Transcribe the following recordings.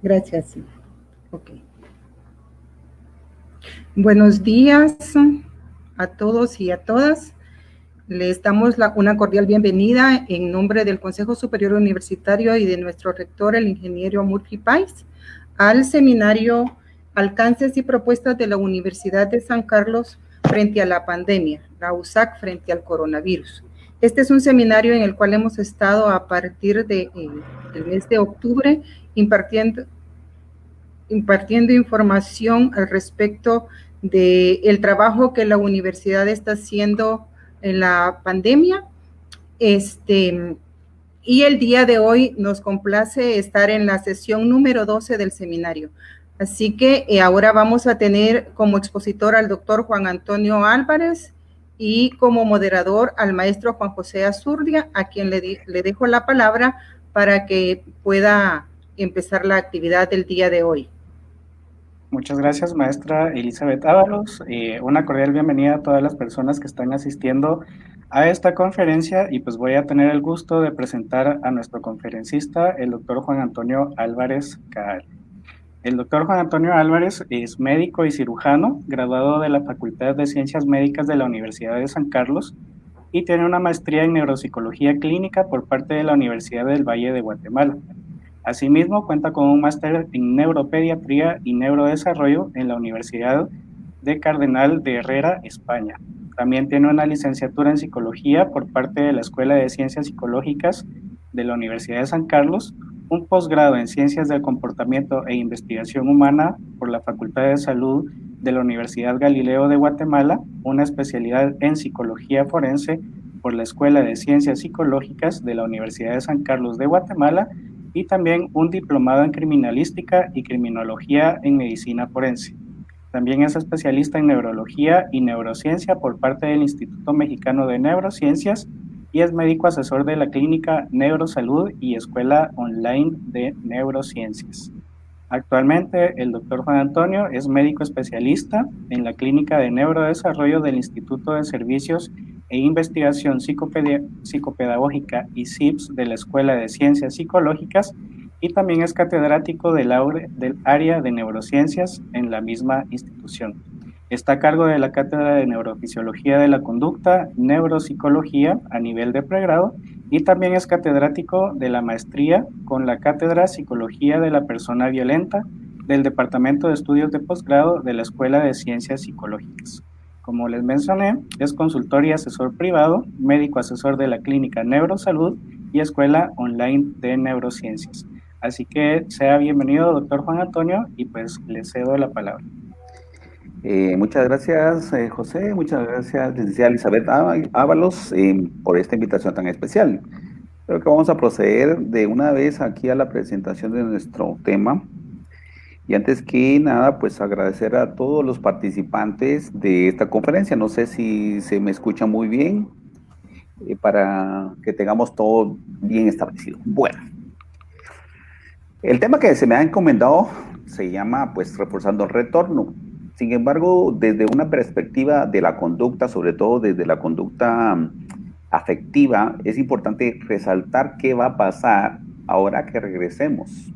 Gracias. Ok. Buenos días a todos y a todas. Les damos una cordial bienvenida en nombre del Consejo Superior Universitario y de nuestro rector, el ingeniero Murphy Pais, al seminario Alcances y Propuestas de la Universidad de San Carlos frente a la pandemia, la USAC frente al coronavirus. Este es un seminario en el cual hemos estado a partir del mes de octubre impartiendo información al respecto del trabajo que la universidad está haciendo en la pandemia. Y el día de hoy nos complace estar en la sesión número 12 del seminario. Así que ahora vamos a tener como expositor al doctor Juan Antonio Álvarez y como moderador al maestro Juan José Azurdia, a quien le dejo la palabra para que pueda empezar la actividad del día de hoy. Muchas gracias, maestra Elizabeth Ábalos. Una cordial bienvenida a todas las personas que están asistiendo a esta conferencia y pues voy a tener el gusto de presentar a nuestro conferencista, el doctor Juan Antonio Álvarez Caal. El doctor Juan Antonio Álvarez es médico y cirujano, graduado de la Facultad de Ciencias Médicas de la Universidad de San Carlos y tiene una maestría en neuropsicología clínica por parte de la Universidad del Valle de Guatemala. Asimismo, cuenta con un máster en neuropediatría y neurodesarrollo en la Universidad de Cardenal de Herrera, España. También tiene una licenciatura en psicología por parte de la Escuela de Ciencias Psicológicas de la Universidad de San Carlos, un posgrado en Ciencias del Comportamiento e Investigación Humana por la Facultad de Salud de la Universidad Galileo de Guatemala, una especialidad en Psicología Forense por la Escuela de Ciencias Psicológicas de la Universidad de San Carlos de Guatemala y también un diplomado en criminalística y criminología en medicina forense. También es especialista en neurología y neurociencia por parte del Instituto Mexicano de Neurociencias y es médico asesor de la clínica Neurosalud y Escuela Online de Neurociencias. Actualmente, el doctor Juan Antonio es médico especialista en la clínica de neurodesarrollo del Instituto de Servicios e Investigación Psicopedagógica y CIPS de la Escuela de Ciencias Psicológicas y también es catedrático del área de neurociencias en la misma institución. Está a cargo de la cátedra de neurofisiología de la conducta, neuropsicología a nivel de pregrado y también es catedrático de la maestría con la cátedra Psicología de la Persona Violenta del Departamento de Estudios de Posgrado de la Escuela de Ciencias Psicológicas. Como les mencioné, es consultor y asesor privado, médico asesor de la clínica Neurosalud y Escuela Online de Neurociencias. Así que sea bienvenido, doctor Juan Antonio, y pues le cedo la palabra. Muchas gracias, José. Muchas gracias, licenciada Elizabeth Ábalos, por esta invitación tan especial. Creo que vamos a proceder de una vez aquí a la presentación de nuestro tema. Y antes que nada, pues agradecer a todos los participantes de esta conferencia. No sé si se me escucha muy bien para que tengamos todo bien establecido. Bueno, el tema que se me ha encomendado se llama, pues, reforzando el retorno. Sin embargo, desde una perspectiva de la conducta, sobre todo desde la conducta afectiva, es importante resaltar qué va a pasar ahora que regresemos.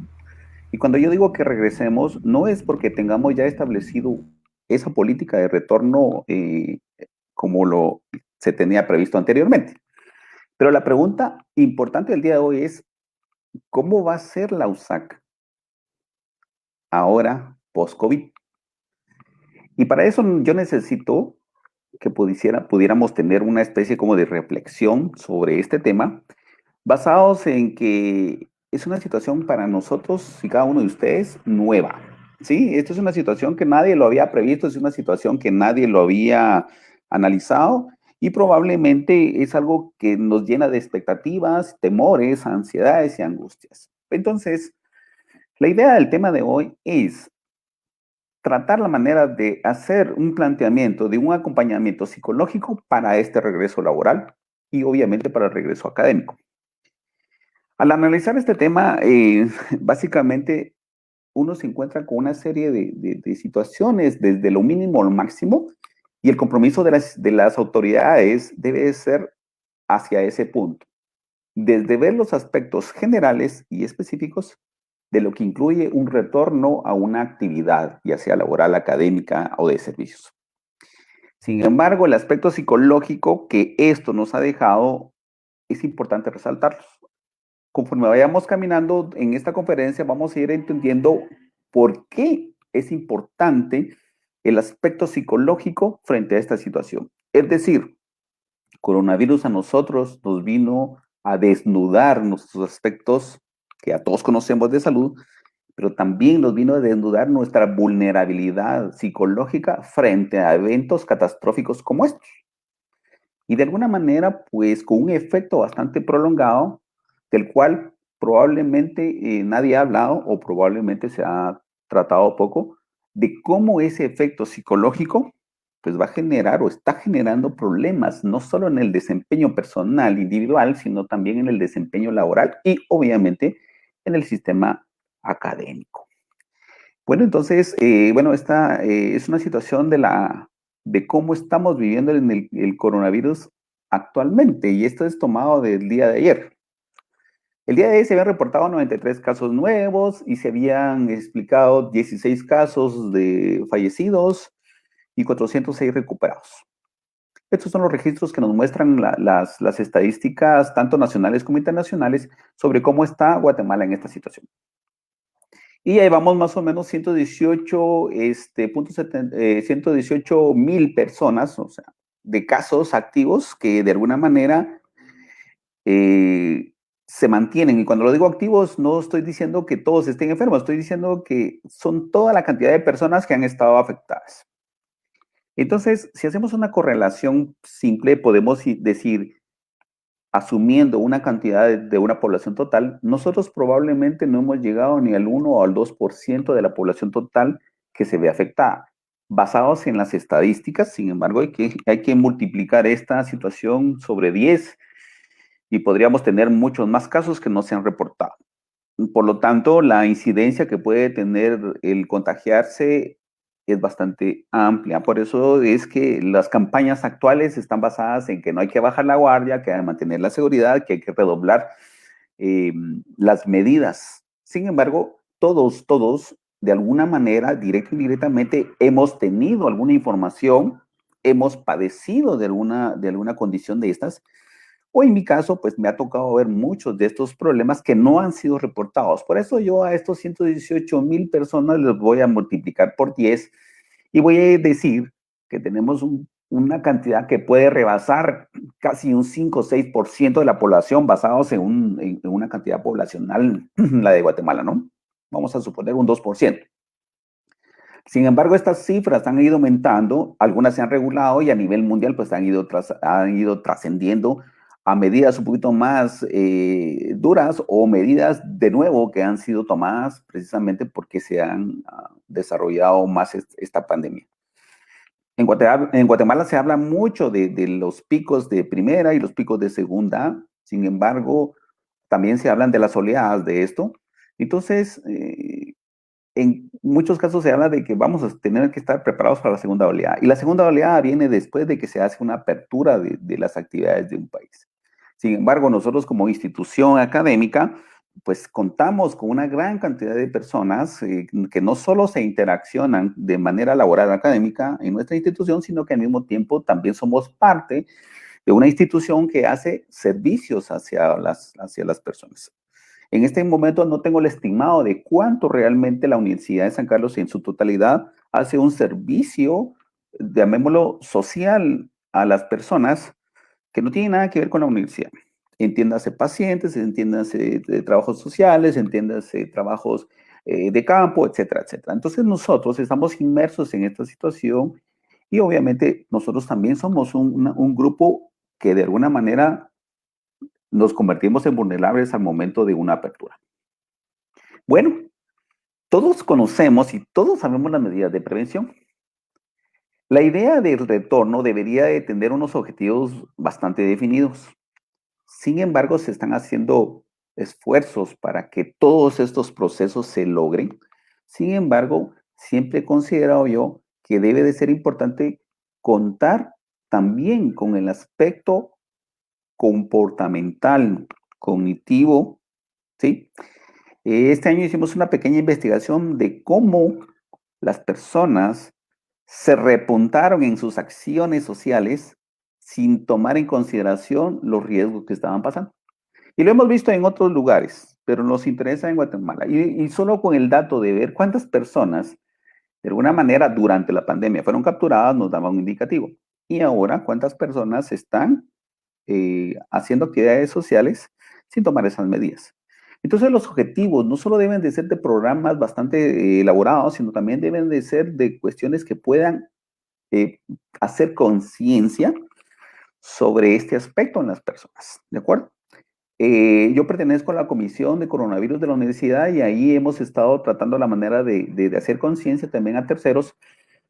Y cuando yo digo que regresemos, no es porque tengamos ya establecido esa política de retorno como se tenía previsto anteriormente. Pero la pregunta importante del día de hoy es, ¿cómo va a ser la USAC ahora post-COVID? Y para eso yo necesito que pudiéramos tener una especie como de reflexión sobre este tema, basados en que es una situación para nosotros y cada uno de ustedes nueva. Sí, esto es una situación que nadie lo había previsto, es una situación que nadie lo había analizado y probablemente es algo que nos llena de expectativas, temores, ansiedades y angustias. Entonces, la idea del tema de hoy es tratar la manera de hacer un planteamiento de un acompañamiento psicológico para este regreso laboral y obviamente para el regreso académico. Al analizar este tema, básicamente uno se encuentra con una serie de situaciones desde lo mínimo a lo máximo y el compromiso de las autoridades debe ser hacia ese punto, desde ver los aspectos generales y específicos de lo que incluye un retorno a una actividad, ya sea laboral, académica o de servicios. Sin embargo, el aspecto psicológico que esto nos ha dejado es importante resaltarlo. Conforme vayamos caminando en esta conferencia, vamos a ir entendiendo por qué es importante el aspecto psicológico frente a esta situación. Es decir, coronavirus a nosotros nos vino a desnudar nuestros aspectos que a todos conocemos de salud, pero también nos vino a desnudar nuestra vulnerabilidad psicológica frente a eventos catastróficos como estos. Y de alguna manera, pues con un efecto bastante prolongado, del cual probablemente nadie ha hablado o probablemente se ha tratado poco, de cómo ese efecto psicológico pues va a generar o está generando problemas, no solo en el desempeño personal, individual, sino también en el desempeño laboral y obviamente en el sistema académico. Bueno, entonces, esta es una situación de cómo estamos viviendo el coronavirus actualmente, y esto es tomado del día de ayer. El día de ayer se habían reportado 93 casos nuevos y se habían explicado 16 casos de fallecidos y 406 recuperados. Estos son los registros que nos muestran las estadísticas, tanto nacionales como internacionales, sobre cómo está Guatemala en esta situación. Y ahí vamos más o menos 118,000 personas, o sea, de casos activos que de alguna manera se mantienen. Y cuando lo digo activos, no estoy diciendo que todos estén enfermos, estoy diciendo que son toda la cantidad de personas que han estado afectadas. Entonces, si hacemos una correlación simple, podemos decir, asumiendo una cantidad de una población total, nosotros probablemente no hemos llegado ni al 1 o al 2% de la población total que se ve afectada. Basados en las estadísticas, sin embargo, hay que multiplicar esta situación sobre 10 y podríamos tener muchos más casos que no se han reportado. Por lo tanto, la incidencia que puede tener el contagiarse es bastante amplia. Por eso es que las campañas actuales están basadas en que no hay que bajar la guardia, que hay que mantener la seguridad, que hay que redoblar las medidas. Sin embargo, todos, de alguna manera, directa o indirectamente, hemos tenido alguna información, hemos padecido de alguna condición de estas, o en mi caso, pues me ha tocado ver muchos de estos problemas que no han sido reportados. Por eso yo a estos 118,000 personas les voy a multiplicar por 10 y voy a decir que tenemos una cantidad que puede rebasar casi un 5 o 6% de la población basados en una cantidad poblacional, la de Guatemala, ¿no? Vamos a suponer un 2%. Sin embargo, estas cifras han ido aumentando, algunas se han regulado y a nivel mundial pues han ido trascendiendo a medidas un poquito más duras o medidas de nuevo que han sido tomadas precisamente porque se han desarrollado más esta pandemia. En Guatemala se habla mucho de los picos de primera y los picos de segunda, sin embargo, también se hablan de las oleadas de esto. Entonces, en muchos casos se habla de que vamos a tener que estar preparados para la segunda oleada. Y la segunda oleada viene después de que se hace una apertura de las actividades de un país. Sin embargo, nosotros como institución académica, pues contamos con una gran cantidad de personas que no solo se interaccionan de manera laboral académica en nuestra institución, sino que al mismo tiempo también somos parte de una institución que hace servicios hacia las personas. En este momento no tengo el estimado de cuánto realmente la Universidad de San Carlos en su totalidad hace un servicio, llamémoslo social, a las personas que no tiene nada que ver con la universidad. Entiéndase pacientes, entiéndase trabajos sociales, entiéndase trabajos de campo, etcétera, etcétera. Entonces nosotros estamos inmersos en esta situación y obviamente nosotros también somos un grupo que de alguna manera nos convertimos en vulnerables al momento de una apertura. Bueno, todos conocemos y todos sabemos las medidas de prevención. La idea del retorno debería de tener unos objetivos bastante definidos. Sin embargo, se están haciendo esfuerzos para que todos estos procesos se logren. Sin embargo, siempre he considerado yo que debe de ser importante contar también con el aspecto comportamental, cognitivo, ¿sí? Este año hicimos una pequeña investigación de cómo las personas se repuntaron en sus acciones sociales sin tomar en consideración los riesgos que estaban pasando. Y lo hemos visto en otros lugares, pero nos interesa en Guatemala. Y solo con el dato de ver cuántas personas, de alguna manera, durante la pandemia fueron capturadas, nos daba un indicativo. Y ahora, cuántas personas están haciendo actividades sociales sin tomar esas medidas. Entonces, los objetivos no solo deben de ser de programas bastante elaborados, sino también deben de ser de cuestiones que puedan hacer conciencia sobre este aspecto en las personas, ¿de acuerdo? Yo pertenezco a la Comisión de Coronavirus de la Universidad y ahí hemos estado tratando la manera de hacer conciencia también a terceros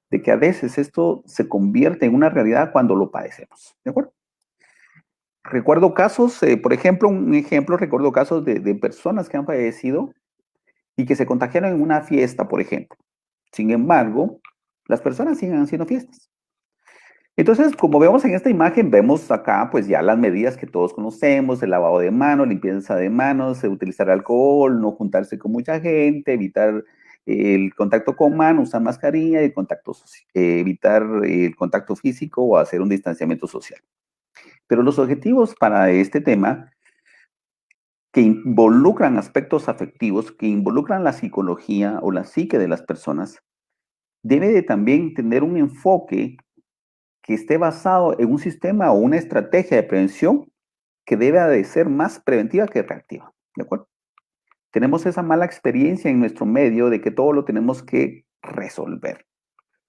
de que a veces esto se convierte en una realidad cuando lo padecemos, ¿de acuerdo? Recuerdo casos, por ejemplo, recuerdo casos de personas que han fallecido y que se contagiaron en una fiesta, por ejemplo. Sin embargo, las personas siguen haciendo fiestas. Entonces, como vemos en esta imagen, vemos acá pues ya las medidas que todos conocemos, el lavado de manos, limpieza de manos, utilizar alcohol, no juntarse con mucha gente, evitar el contacto con manos, usar mascarilla y evitar el contacto físico o hacer un distanciamiento social. Pero los objetivos para este tema que involucran aspectos afectivos, que involucran la psicología o la psique de las personas, debe de también tener un enfoque que esté basado en un sistema o una estrategia de prevención que debe de ser más preventiva que reactiva, ¿de acuerdo? Tenemos esa mala experiencia en nuestro medio de que todo lo tenemos que resolver.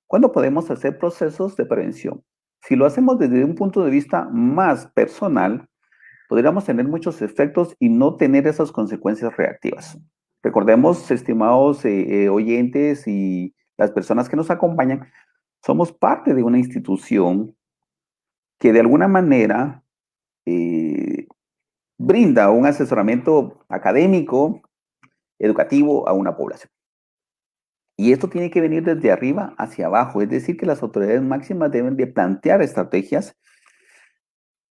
¿Cuándo podemos hacer procesos de prevención? Si lo hacemos desde un punto de vista más personal, podríamos tener muchos efectos y no tener esas consecuencias reactivas. Recordemos, estimados oyentes y las personas que nos acompañan, somos parte de una institución que de alguna manera brinda un asesoramiento académico, educativo a una población. Y esto tiene que venir desde arriba hacia abajo, es decir, que las autoridades máximas deben de plantear estrategias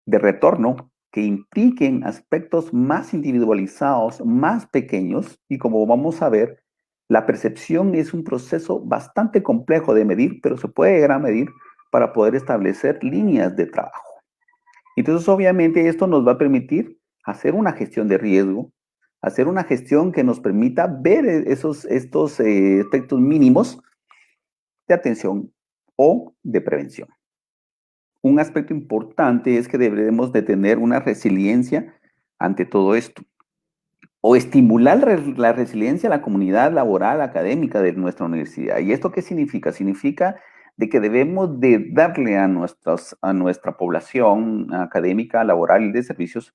de retorno que impliquen aspectos más individualizados, más pequeños, y como vamos a ver, la percepción es un proceso bastante complejo de medir, pero se puede llegar a medir para poder establecer líneas de trabajo. Entonces, obviamente, esto nos va a permitir hacer una gestión de riesgo, hacer una gestión que nos permita ver estos aspectos mínimos de atención o de prevención. Un aspecto importante es que deberemos de tener una resiliencia ante todo esto, o estimular la resiliencia a la comunidad laboral académica de nuestra universidad. ¿Y esto qué significa? Significa de que debemos de darle a nuestra población académica, laboral y de servicios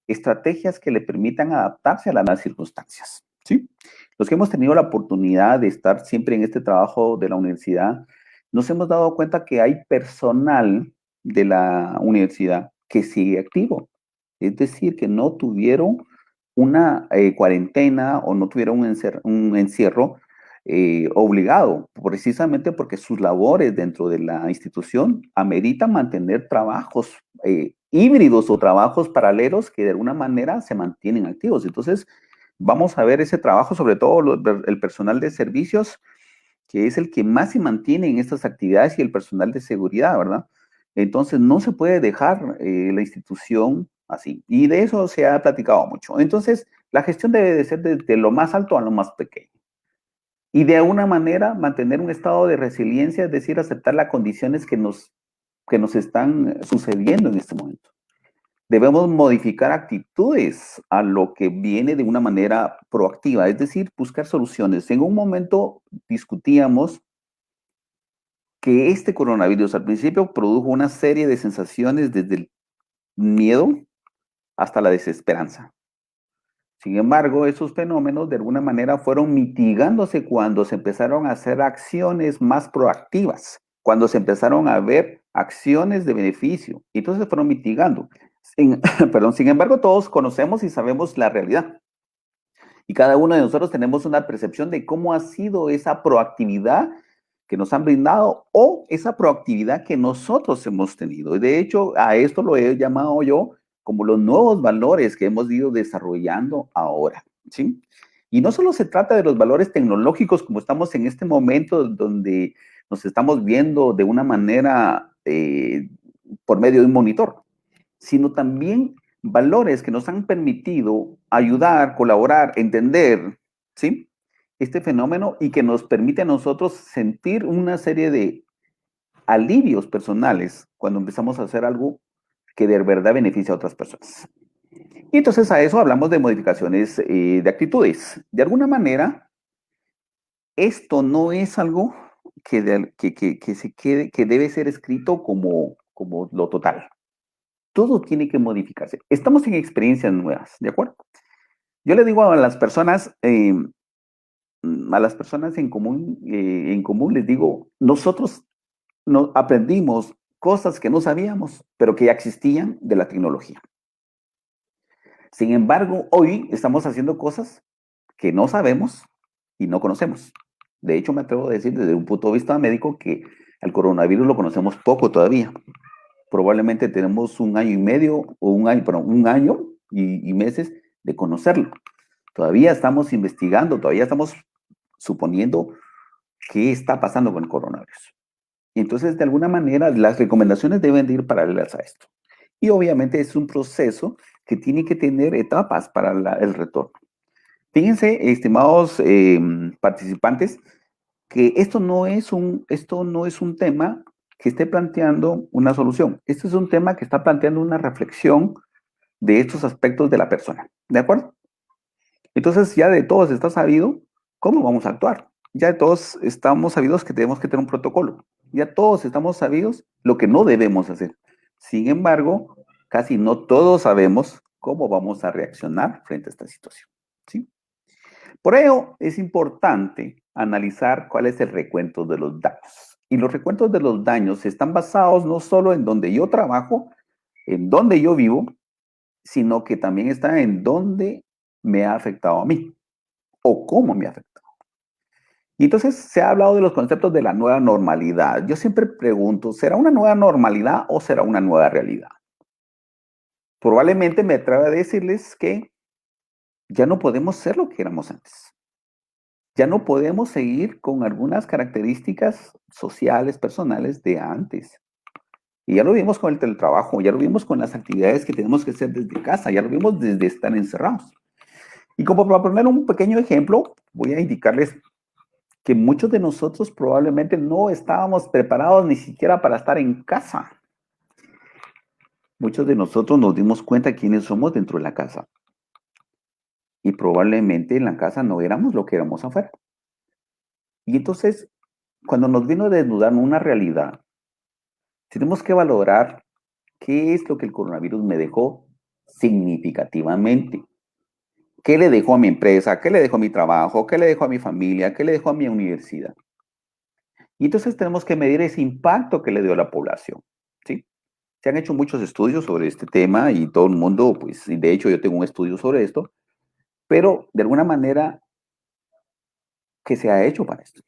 estrategias que le permitan adaptarse a las nuevas circunstancias, ¿sí? Los que hemos tenido la oportunidad de estar siempre en este trabajo de la universidad, nos hemos dado cuenta que hay personal de la universidad que sigue activo, es decir, que no tuvieron una cuarentena o no tuvieron un encierro obligado, precisamente porque sus labores dentro de la institución ameritan mantener trabajos híbridos o trabajos paralelos que de alguna manera se mantienen activos. Entonces, vamos a ver ese trabajo, sobre todo el personal de servicios, que es el que más se mantiene en estas actividades, y el personal de seguridad, ¿verdad? Entonces, no se puede dejar la institución así. Y de eso se ha platicado mucho. Entonces, la gestión debe de ser desde lo más alto a lo más pequeño. Y de alguna manera mantener un estado de resiliencia, es decir, aceptar las condiciones que nos están sucediendo en este momento. Debemos modificar actitudes a lo que viene de una manera proactiva, es decir, buscar soluciones. En un momento discutíamos que este coronavirus al principio produjo una serie de sensaciones desde el miedo hasta la desesperanza. Sin embargo, esos fenómenos de alguna manera fueron mitigándose cuando se empezaron a hacer acciones más proactivas, cuando se empezaron a ver acciones de beneficio, y entonces se fueron mitigando. Sin embargo, todos conocemos y sabemos la realidad. Y cada uno de nosotros tenemos una percepción de cómo ha sido esa proactividad que nos han brindado o esa proactividad que nosotros hemos tenido. Y de hecho, a esto lo he llamado yo como los nuevos valores que hemos ido desarrollando ahora, ¿sí? Y no solo se trata de los valores tecnológicos, como estamos en este momento donde nos estamos viendo de una manera por medio de un monitor, sino también valores que nos han permitido ayudar, colaborar, entender, ¿sí? Este fenómeno y que nos permite a nosotros sentir una serie de alivios personales cuando empezamos a hacer algo que de verdad beneficia a otras personas. Y entonces a eso hablamos de modificaciones de actitudes. De alguna manera, esto no es algo se quede, que debe ser escrito como lo total. Todo tiene que modificarse. Estamos en experiencias nuevas, ¿de acuerdo? Yo le digo a las personas en común les digo, nosotros aprendimos cosas que no sabíamos, pero que ya existían de la tecnología. Sin embargo, hoy estamos haciendo cosas que no sabemos y no conocemos. De hecho, me atrevo a decir desde un punto de vista médico que el coronavirus lo conocemos poco todavía. Probablemente tenemos 1 año y medio o 1 año y meses de conocerlo. Todavía estamos investigando, todavía estamos suponiendo qué está pasando con el coronavirus. Y entonces, de alguna manera, las recomendaciones deben de ir paralelas a esto. Y obviamente es un proceso que tiene que tener etapas para el retorno. Fíjense, estimados participantes, que esto no es un tema que esté planteando una solución. Este es un tema que está planteando una reflexión de estos aspectos de la persona. ¿De acuerdo? Entonces, ya de todos está sabido cómo vamos a actuar. Ya de todos estamos sabidos que tenemos que tener un protocolo. Ya todos estamos sabidos lo que no debemos hacer. Sin embargo, casi no todos sabemos cómo vamos a reaccionar frente a esta situación, ¿sí? Por ello, es importante analizar cuál es el recuento de los daños. Y los recuentos de los daños están basados no solo en donde yo trabajo, en donde yo vivo, sino que también está en dónde me ha afectado a mí o cómo me ha afectado. Y entonces se ha hablado de los conceptos de la nueva normalidad. Yo siempre pregunto, ¿será una nueva normalidad o será una nueva realidad? Probablemente me atrevo a decirles que ya no podemos ser lo que éramos antes. Ya no podemos seguir con algunas características sociales, personales de antes. Y ya lo vimos con el teletrabajo, ya lo vimos con las actividades que tenemos que hacer desde casa, ya lo vimos desde estar encerrados. Y como para poner un pequeño ejemplo, voy a indicarles que muchos de nosotros probablemente no estábamos preparados ni siquiera para estar en casa. Muchos de nosotros nos dimos cuenta quiénes somos dentro de la casa. Y probablemente en la casa no éramos lo que éramos afuera. Y entonces, cuando nos vino a desnudar una realidad, tenemos que valorar qué es lo que el coronavirus me dejó significativamente. ¿Qué le dejó a mi empresa? ¿Qué le dejó a mi trabajo? ¿Qué le dejó a mi familia? ¿Qué le dejó a mi universidad? Y entonces tenemos que medir ese impacto que le dio a la población, ¿sí? Se han hecho muchos estudios sobre este tema y todo el mundo, pues, de hecho yo tengo un estudio sobre esto, pero de alguna manera, ¿qué se ha hecho para esto?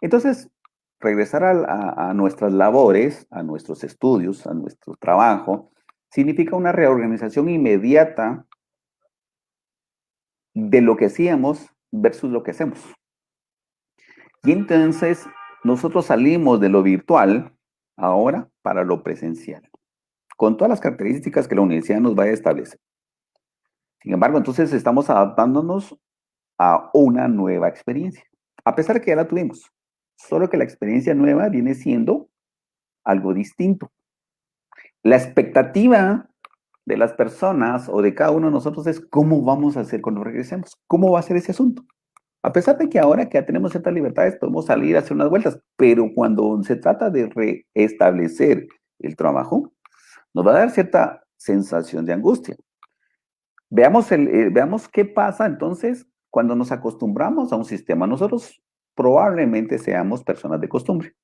Entonces, regresar a nuestras labores, a nuestros estudios, a nuestro trabajo, significa una reorganización inmediata de lo que hacíamos versus lo que hacemos. Y entonces, nosotros salimos de lo virtual ahora para lo presencial, con todas las características que la universidad nos va a establecer. Sin embargo, entonces estamos adaptándonos a una nueva experiencia, a pesar de que ya la tuvimos, solo que la experiencia nueva viene siendo algo distinto. La expectativa de las personas o de cada uno de nosotros es cómo vamos a hacer cuando regresemos, cómo va a ser ese asunto. A pesar de que ahora que ya tenemos ciertas libertades podemos salir a hacer unas vueltas, pero cuando se trata de restablecer el trabajo, nos va a dar cierta sensación de angustia. Veamos qué pasa entonces cuando nos acostumbramos a un sistema. Nosotros probablemente seamos personas de costumbre,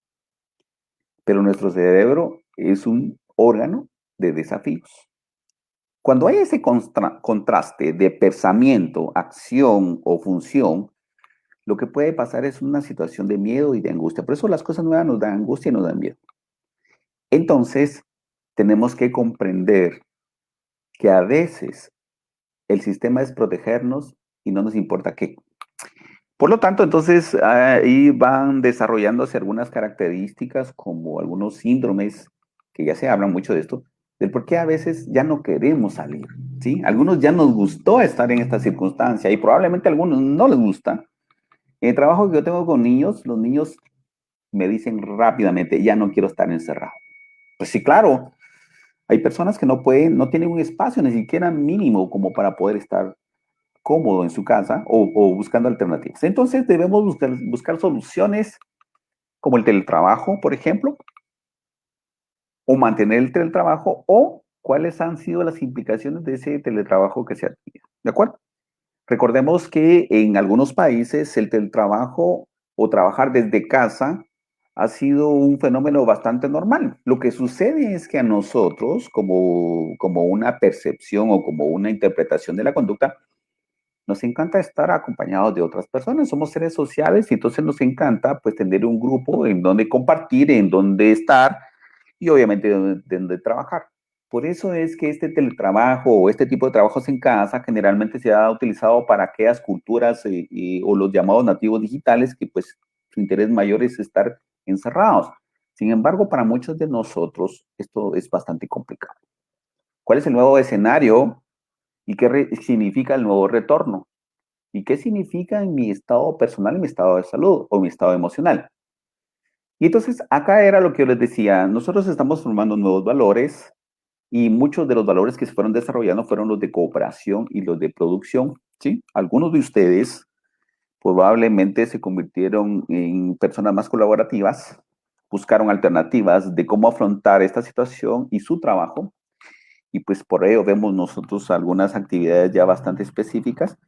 pero nuestro cerebro es un órgano de desafíos. Cuando hay ese contraste de pensamiento, acción o función, lo que puede pasar es una situación de miedo y de angustia. Por eso las cosas nuevas nos dan angustia y nos dan miedo. Entonces, tenemos que comprender que a veces el sistema es protegernos y no nos importa qué. Por lo tanto, entonces ahí van desarrollándose algunas características como algunos síndromes, que ya se habla mucho de esto, del por qué a veces ya no queremos salir, ¿sí? Algunos ya nos gustó estar en esta circunstancia y probablemente a algunos no les gusta. En el trabajo que yo tengo con niños, los niños me dicen rápidamente, ya no quiero estar encerrado. Pues sí, claro, hay personas que no pueden, no tienen un espacio ni siquiera mínimo como para poder estar cómodo en su casa o buscando alternativas. Entonces debemos buscar soluciones como el teletrabajo, por ejemplo, o mantener el teletrabajo o cuáles han sido las implicaciones de ese teletrabajo que se ha tenido. ¿De acuerdo? Recordemos que en algunos países el teletrabajo o trabajar desde casa ha sido un fenómeno bastante normal. Lo que sucede es que a nosotros, como una percepción o como una interpretación de la conducta, nos encanta estar acompañados de otras personas, somos seres sociales y entonces nos encanta pues tener un grupo en donde compartir, en donde estar y obviamente donde trabajar. Por eso es que este teletrabajo o este tipo de trabajos en casa generalmente se ha utilizado para aquellas culturas o los llamados nativos digitales que pues su interés mayor es estar encerrados. Sin embargo, para muchos de nosotros esto es bastante complicado. ¿Cuál es el nuevo escenario y qué significa el nuevo retorno? ¿Y qué significa en mi estado personal, en mi estado de salud o mi estado emocional? Y entonces acá era lo que yo les decía, nosotros estamos formando nuevos valores y muchos de los valores que se fueron desarrollando fueron los de cooperación y los de producción, ¿sí? Algunos de ustedes probablemente se convirtieron en personas más colaborativas, buscaron alternativas de cómo afrontar esta situación y su trabajo, y pues por ello vemos nosotros algunas actividades ya bastante específicas.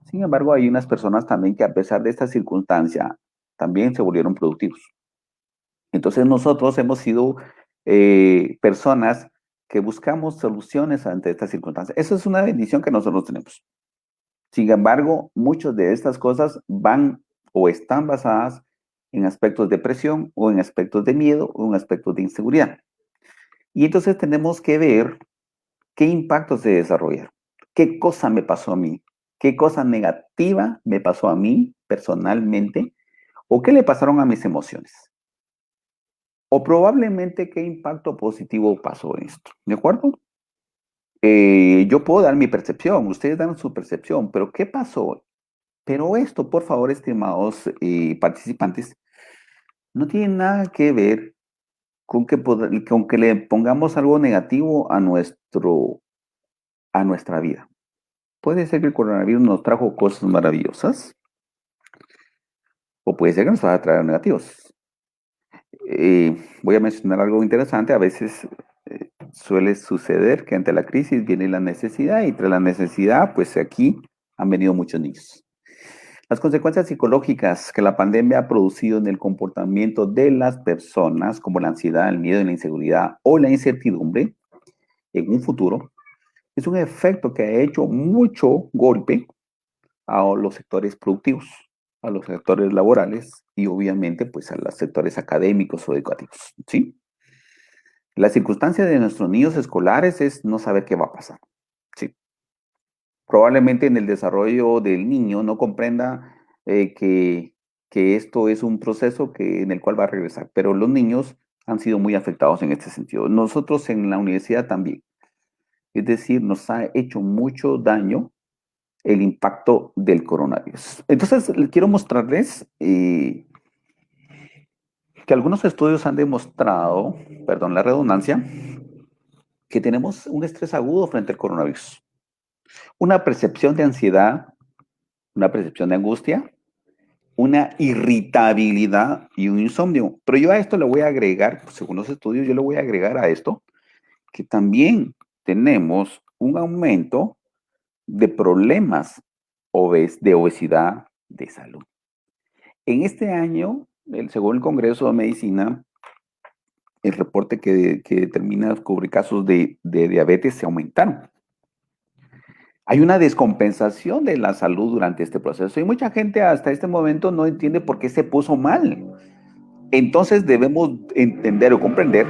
Sin embargo, hay unas personas también que a pesar de esta circunstancia también se volvieron productivos. Entonces nosotros hemos sido personas que buscamos soluciones ante estas circunstancias. Eso es una bendición que nosotros tenemos. Sin embargo, muchas de estas cosas van o están basadas en aspectos de presión o en aspectos de miedo o en aspectos de inseguridad. Y entonces tenemos que ver qué impactos se desarrollaron, qué cosa me pasó a mí, qué cosa negativa me pasó a mí personalmente o qué le pasaron a mis emociones. O probablemente qué impacto positivo pasó en esto, ¿de acuerdo? Yo puedo dar mi percepción, ustedes dan su percepción, pero ¿qué pasó? Pero esto, por favor, estimados participantes, no tiene nada que ver con que le pongamos algo negativo a nuestra vida. Puede ser que el coronavirus nos trajo cosas maravillosas, o puede ser que nos vaya a traer negativos. Voy a mencionar algo interesante. A veces suele suceder que ante la crisis viene la necesidad y tras la necesidad, pues aquí han venido muchos niños. Las consecuencias psicológicas que la pandemia ha producido en el comportamiento de las personas, como la ansiedad, el miedo y la inseguridad o la incertidumbre en un futuro, es un efecto que ha hecho mucho golpe a los sectores productivos, a los sectores laborales y obviamente pues a los sectores académicos o educativos, ¿sí? La circunstancia de nuestros niños escolares es no saber qué va a pasar, ¿sí? Probablemente en el desarrollo del niño no comprenda que esto es un proceso en el cual va a regresar, pero los niños han sido muy afectados en este sentido. Nosotros en la universidad también. Es decir, nos ha hecho mucho daño el impacto del coronavirus. Entonces, quiero mostrarles que algunos estudios han demostrado, perdón la redundancia, que tenemos un estrés agudo frente al coronavirus. Una percepción de ansiedad, una percepción de angustia, una irritabilidad y un insomnio. Pero yo a esto le voy a agregar, según los estudios, yo le voy a agregar a esto, que también tenemos un aumento de problemas de obesidad de salud. En este año, según el Congreso de Medicina, el reporte que determina cubrir casos de diabetes se aumentaron. Hay una descompensación de la salud durante este proceso y mucha gente hasta este momento no entiende por qué se puso mal. Entonces debemos entender o comprender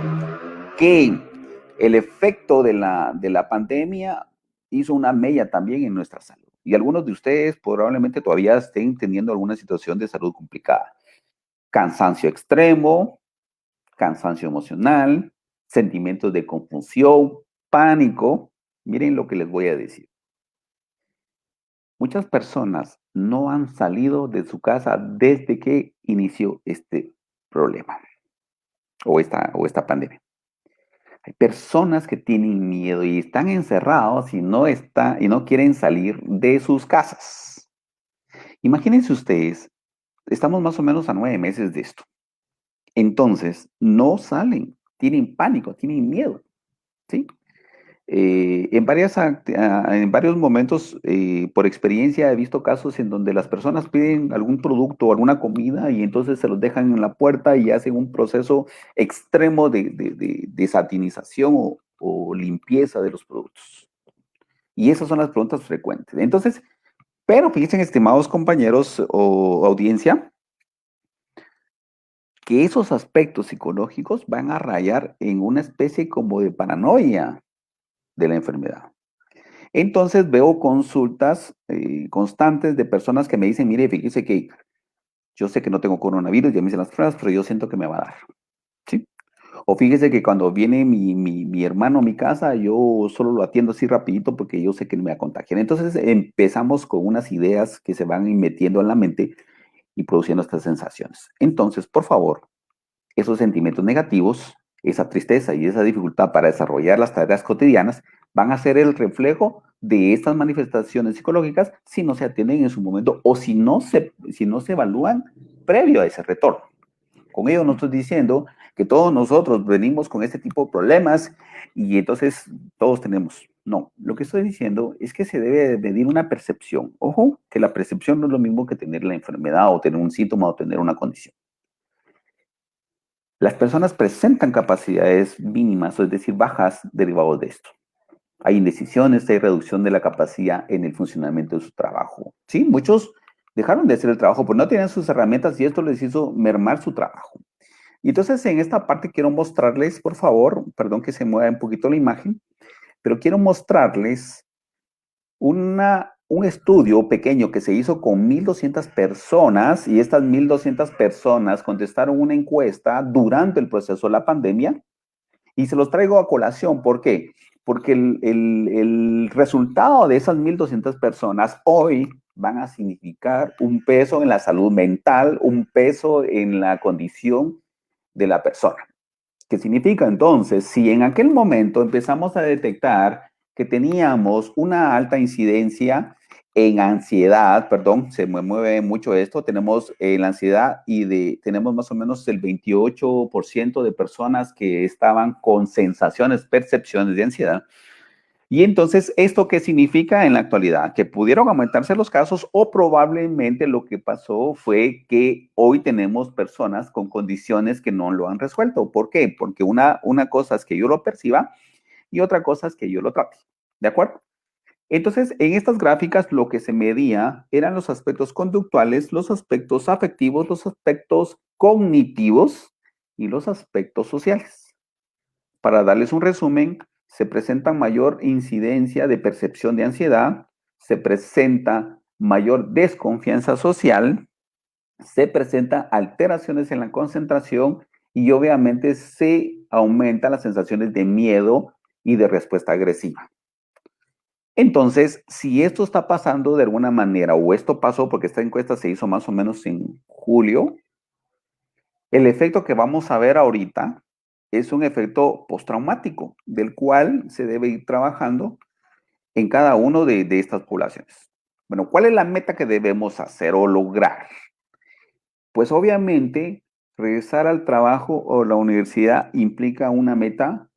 que El efecto de la pandemia hizo una mella también en nuestra salud. Y algunos de ustedes probablemente todavía estén teniendo alguna situación de salud complicada. Cansancio extremo, cansancio emocional, sentimientos de confusión, pánico. Miren lo que les voy a decir. Muchas personas no han salido de su casa desde que inició este problema o esta pandemia. Hay personas que tienen miedo y están encerrados y no quieren salir de sus casas. Imagínense ustedes, estamos más o menos a 9 meses de esto. Entonces, no salen, tienen pánico, tienen miedo, ¿sí? En varios momentos, por experiencia, he visto casos en donde las personas piden algún producto o alguna comida y entonces se los dejan en la puerta y hacen un proceso extremo de satinización o limpieza de los productos. Y esas son las preguntas frecuentes. Entonces, pero fíjense, estimados compañeros o audiencia, que esos aspectos psicológicos van a rayar en una especie como de paranoia de la enfermedad. Entonces veo consultas constantes de personas que me dicen, mire, fíjese que yo sé que no tengo coronavirus, ya me hice las pruebas, pero yo siento que me va a dar, ¿sí? O fíjese que cuando viene mi hermano a mi casa, yo solo lo atiendo así rapidito porque yo sé que me va a contagiar. Entonces empezamos con unas ideas que se van metiendo en la mente y produciendo estas sensaciones. Entonces, por favor, esos sentimientos negativos, esa tristeza y esa dificultad para desarrollar las tareas cotidianas van a ser el reflejo de estas manifestaciones psicológicas si no se atienden en su momento o si no se evalúan previo a ese retorno. Con ello no estoy diciendo que todos nosotros venimos con este tipo de problemas y entonces todos tenemos. No, lo que estoy diciendo es que se debe medir una percepción. Ojo, que la percepción no es lo mismo que tener la enfermedad o tener un síntoma o tener una condición. Las personas presentan capacidades mínimas, es decir, bajas, derivados de esto. Hay indecisiones, hay reducción de la capacidad en el funcionamiento de su trabajo. Sí, muchos dejaron de hacer el trabajo porque no tenían sus herramientas y esto les hizo mermar su trabajo. Y entonces en esta parte quiero mostrarles, por favor, perdón que se mueva un poquito la imagen, pero quiero mostrarles un estudio pequeño que se hizo con 1,200 personas y estas 1,200 personas contestaron una encuesta durante el proceso de la pandemia y se los traigo a colación. ¿Por qué? Porque el resultado de esas 1,200 personas hoy van a significar un peso en la salud mental, un peso en la condición de la persona. ¿Qué significa entonces? Si en aquel momento empezamos a detectar que teníamos una alta incidencia en ansiedad, perdón, se me mueve mucho esto, tenemos la ansiedad y tenemos más o menos el 28% de personas que estaban con sensaciones, percepciones de ansiedad. Y entonces, ¿esto qué significa en la actualidad? Que pudieron aumentarse los casos o probablemente lo que pasó fue que hoy tenemos personas con condiciones que no lo han resuelto. ¿Por qué? Porque una cosa es que yo lo perciba y otra cosa es que yo lo trate. ¿De acuerdo? Entonces, en estas gráficas lo que se medía eran los aspectos conductuales, los aspectos afectivos, los aspectos cognitivos y los aspectos sociales. Para darles un resumen, se presenta mayor incidencia de percepción de ansiedad, se presenta mayor desconfianza social, se presenta alteraciones en la concentración y obviamente se aumentan las sensaciones de miedo y de respuesta agresiva. Entonces, si esto está pasando de alguna manera, o esto pasó porque esta encuesta se hizo más o menos en julio, el efecto que vamos a ver ahorita es un efecto postraumático, del cual se debe ir trabajando en cada uno de estas poblaciones. Bueno, ¿cuál es la meta que debemos hacer o lograr? Pues obviamente, regresar al trabajo o la universidad implica una meta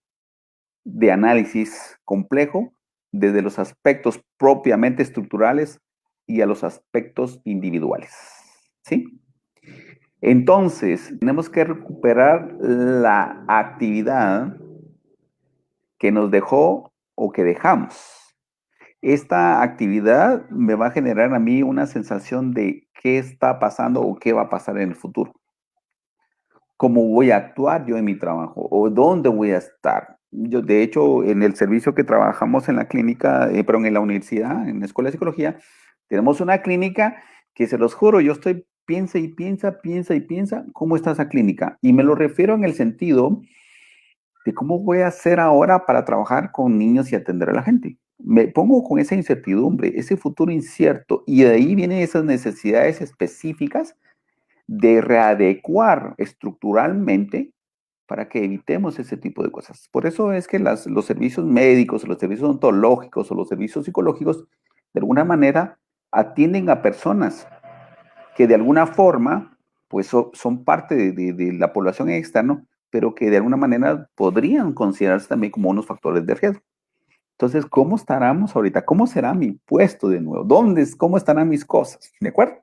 de análisis complejo desde los aspectos propiamente estructurales y a los aspectos individuales, ¿sí? Entonces, tenemos que recuperar la actividad que nos dejó o que dejamos. Esta actividad me va a generar a mí una sensación de qué está pasando o qué va a pasar en el futuro. Cómo voy a actuar yo en mi trabajo o dónde voy a estar. Yo, de hecho, en el servicio que trabajamos en la clínica, perdón, en la universidad, en la Escuela de Psicología, tenemos una clínica que se los juro, yo estoy piensa y piensa, piensa y piensa, ¿cómo está esa clínica? Y me lo refiero en el sentido de cómo voy a hacer ahora para trabajar con niños y atender a la gente. Me pongo con esa incertidumbre, ese futuro incierto, y de ahí vienen esas necesidades específicas de readecuar estructuralmente para que evitemos ese tipo de cosas. Por eso es que los servicios médicos, los servicios ontológicos o los servicios psicológicos, de alguna manera, atienden a personas que de alguna forma, pues son parte de la población externa, pero que de alguna manera podrían considerarse también como unos factores de riesgo. Entonces, ¿cómo estaremos ahorita? ¿Cómo será mi puesto de nuevo? ¿Cómo estarán mis cosas? ¿De acuerdo?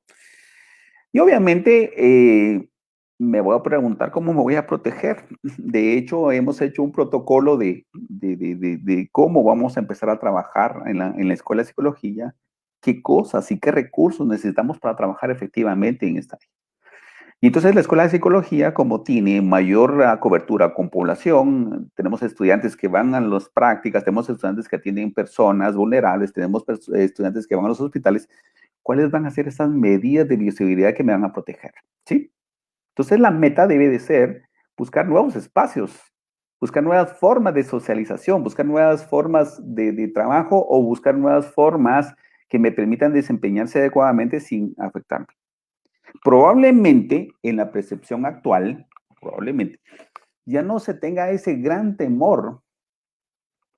Y obviamente me voy a preguntar cómo me voy a proteger. De hecho, hemos hecho un protocolo de cómo vamos a empezar a trabajar en la Escuela de Psicología, qué cosas y qué recursos necesitamos para trabajar efectivamente en esta área. Y entonces la Escuela de Psicología, como tiene mayor cobertura con población, tenemos estudiantes que van a las prácticas, tenemos estudiantes que atienden personas vulnerables, tenemos estudiantes que van a los hospitales. ¿Cuáles van a ser esas medidas de bioseguridad que me van a proteger? ¿Sí? Entonces la meta debe de ser buscar nuevos espacios, buscar nuevas formas de socialización, buscar nuevas formas de trabajo o buscar nuevas formas que me permitan desempeñarse adecuadamente sin afectarme. Probablemente en la percepción actual, probablemente, ya no se tenga ese gran temor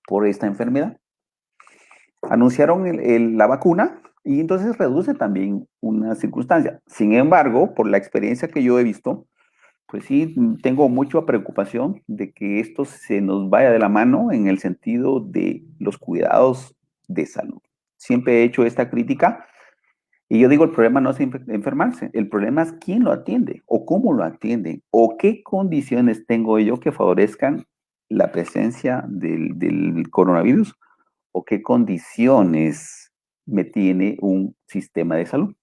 por esta enfermedad. Anunciaron la vacuna y entonces reduce también una circunstancia. Sin embargo, por la experiencia que yo he visto, pues sí, tengo mucha preocupación de que esto se nos vaya de la mano en el sentido de los cuidados de salud. Siempre he hecho esta crítica y yo digo, el problema no es enfermarse, el problema es quién lo atiende o cómo lo atiende o qué condiciones tengo yo que favorezcan la presencia del coronavirus o qué condiciones me tiene un sistema de salud.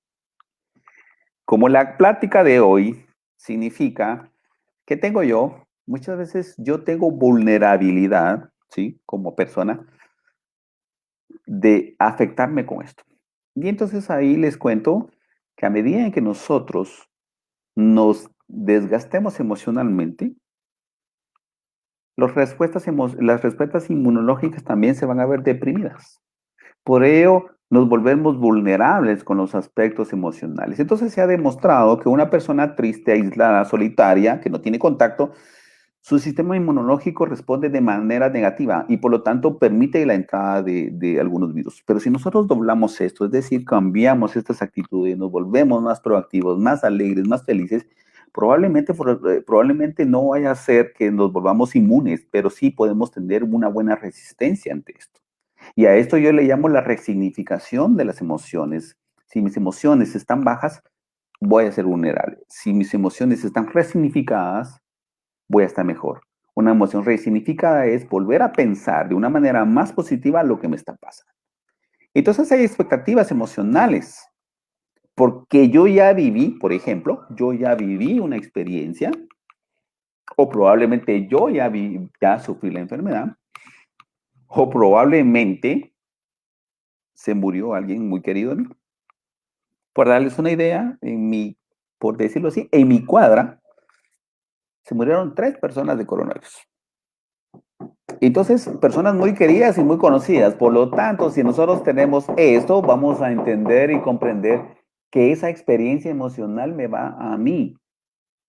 Como la plática de hoy significa que tengo yo, muchas veces yo tengo vulnerabilidad, ¿sí? Como persona, de afectarme con esto. Y entonces ahí les cuento que a medida en que nosotros nos desgastemos emocionalmente, las respuestas inmunológicas también se van a ver deprimidas. Por ello, nos volvemos vulnerables con los aspectos emocionales. Entonces se ha demostrado que una persona triste, aislada, solitaria, que no tiene contacto, su sistema inmunológico responde de manera negativa y por lo tanto permite la entrada de algunos virus. Pero si nosotros doblamos esto, es decir, cambiamos estas actitudes, nos volvemos más proactivos, más alegres, más felices, probablemente no vaya a ser que nos volvamos inmunes, pero sí podemos tener una buena resistencia ante esto. Y a esto yo le llamo la resignificación de las emociones. Si mis emociones están bajas, voy a ser vulnerable. Si mis emociones están resignificadas, voy a estar mejor. Una emoción resignificada es volver a pensar de una manera más positiva lo que me está pasando. Entonces hay expectativas emocionales, porque yo ya viví, por ejemplo, yo ya viví una experiencia, o probablemente yo ya sufrí la enfermedad, o probablemente se murió alguien muy querido de mí. Por darles una idea, por decirlo así, en mi cuadra se murieron 3 personas de coronavirus. Entonces, personas muy queridas y muy conocidas. Por lo tanto, si nosotros tenemos esto, vamos a entender y comprender que esa experiencia emocional me va a mí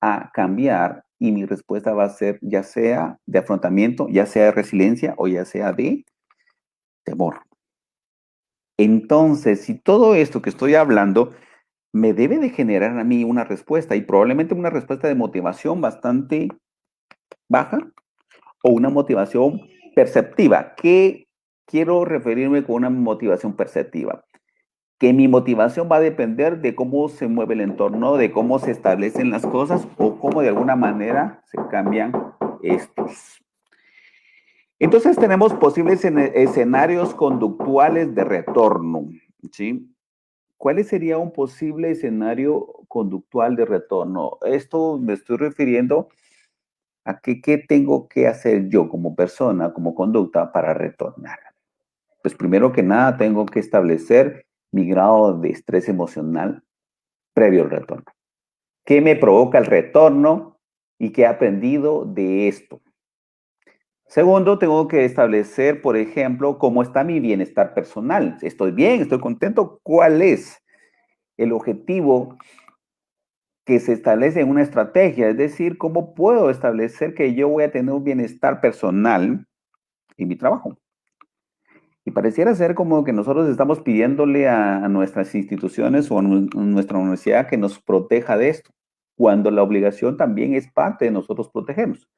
a cambiar y mi respuesta va a ser ya sea de afrontamiento, ya sea de resiliencia o ya sea de temor. Entonces, si todo esto que estoy hablando me debe de generar a mí una respuesta y probablemente una respuesta de motivación bastante baja o una motivación perceptiva. ¿Qué quiero referirme con una motivación perceptiva? Que mi motivación va a depender de cómo se mueve el entorno, de cómo se establecen las cosas o cómo de alguna manera se cambian estos. Entonces tenemos posibles escenarios conductuales de retorno, ¿sí? ¿Cuál sería un posible escenario conductual de retorno? Esto me estoy refiriendo ¿Qué tengo que hacer yo como persona, como conducta para retornar? Pues primero que nada tengo que establecer mi grado de estrés emocional previo al retorno. ¿Qué me provoca el retorno y qué he aprendido de esto? Segundo, tengo que establecer, por ejemplo, cómo está mi bienestar personal. ¿Estoy bien? ¿Estoy contento? ¿Cuál es el objetivo que se establece en una estrategia? Es decir, ¿cómo puedo establecer que yo voy a tener un bienestar personal en mi trabajo? Y pareciera ser como que nosotros estamos pidiéndole a nuestras instituciones o a nuestra universidad que nos proteja de esto, cuando la obligación también es parte de nosotros protegernos.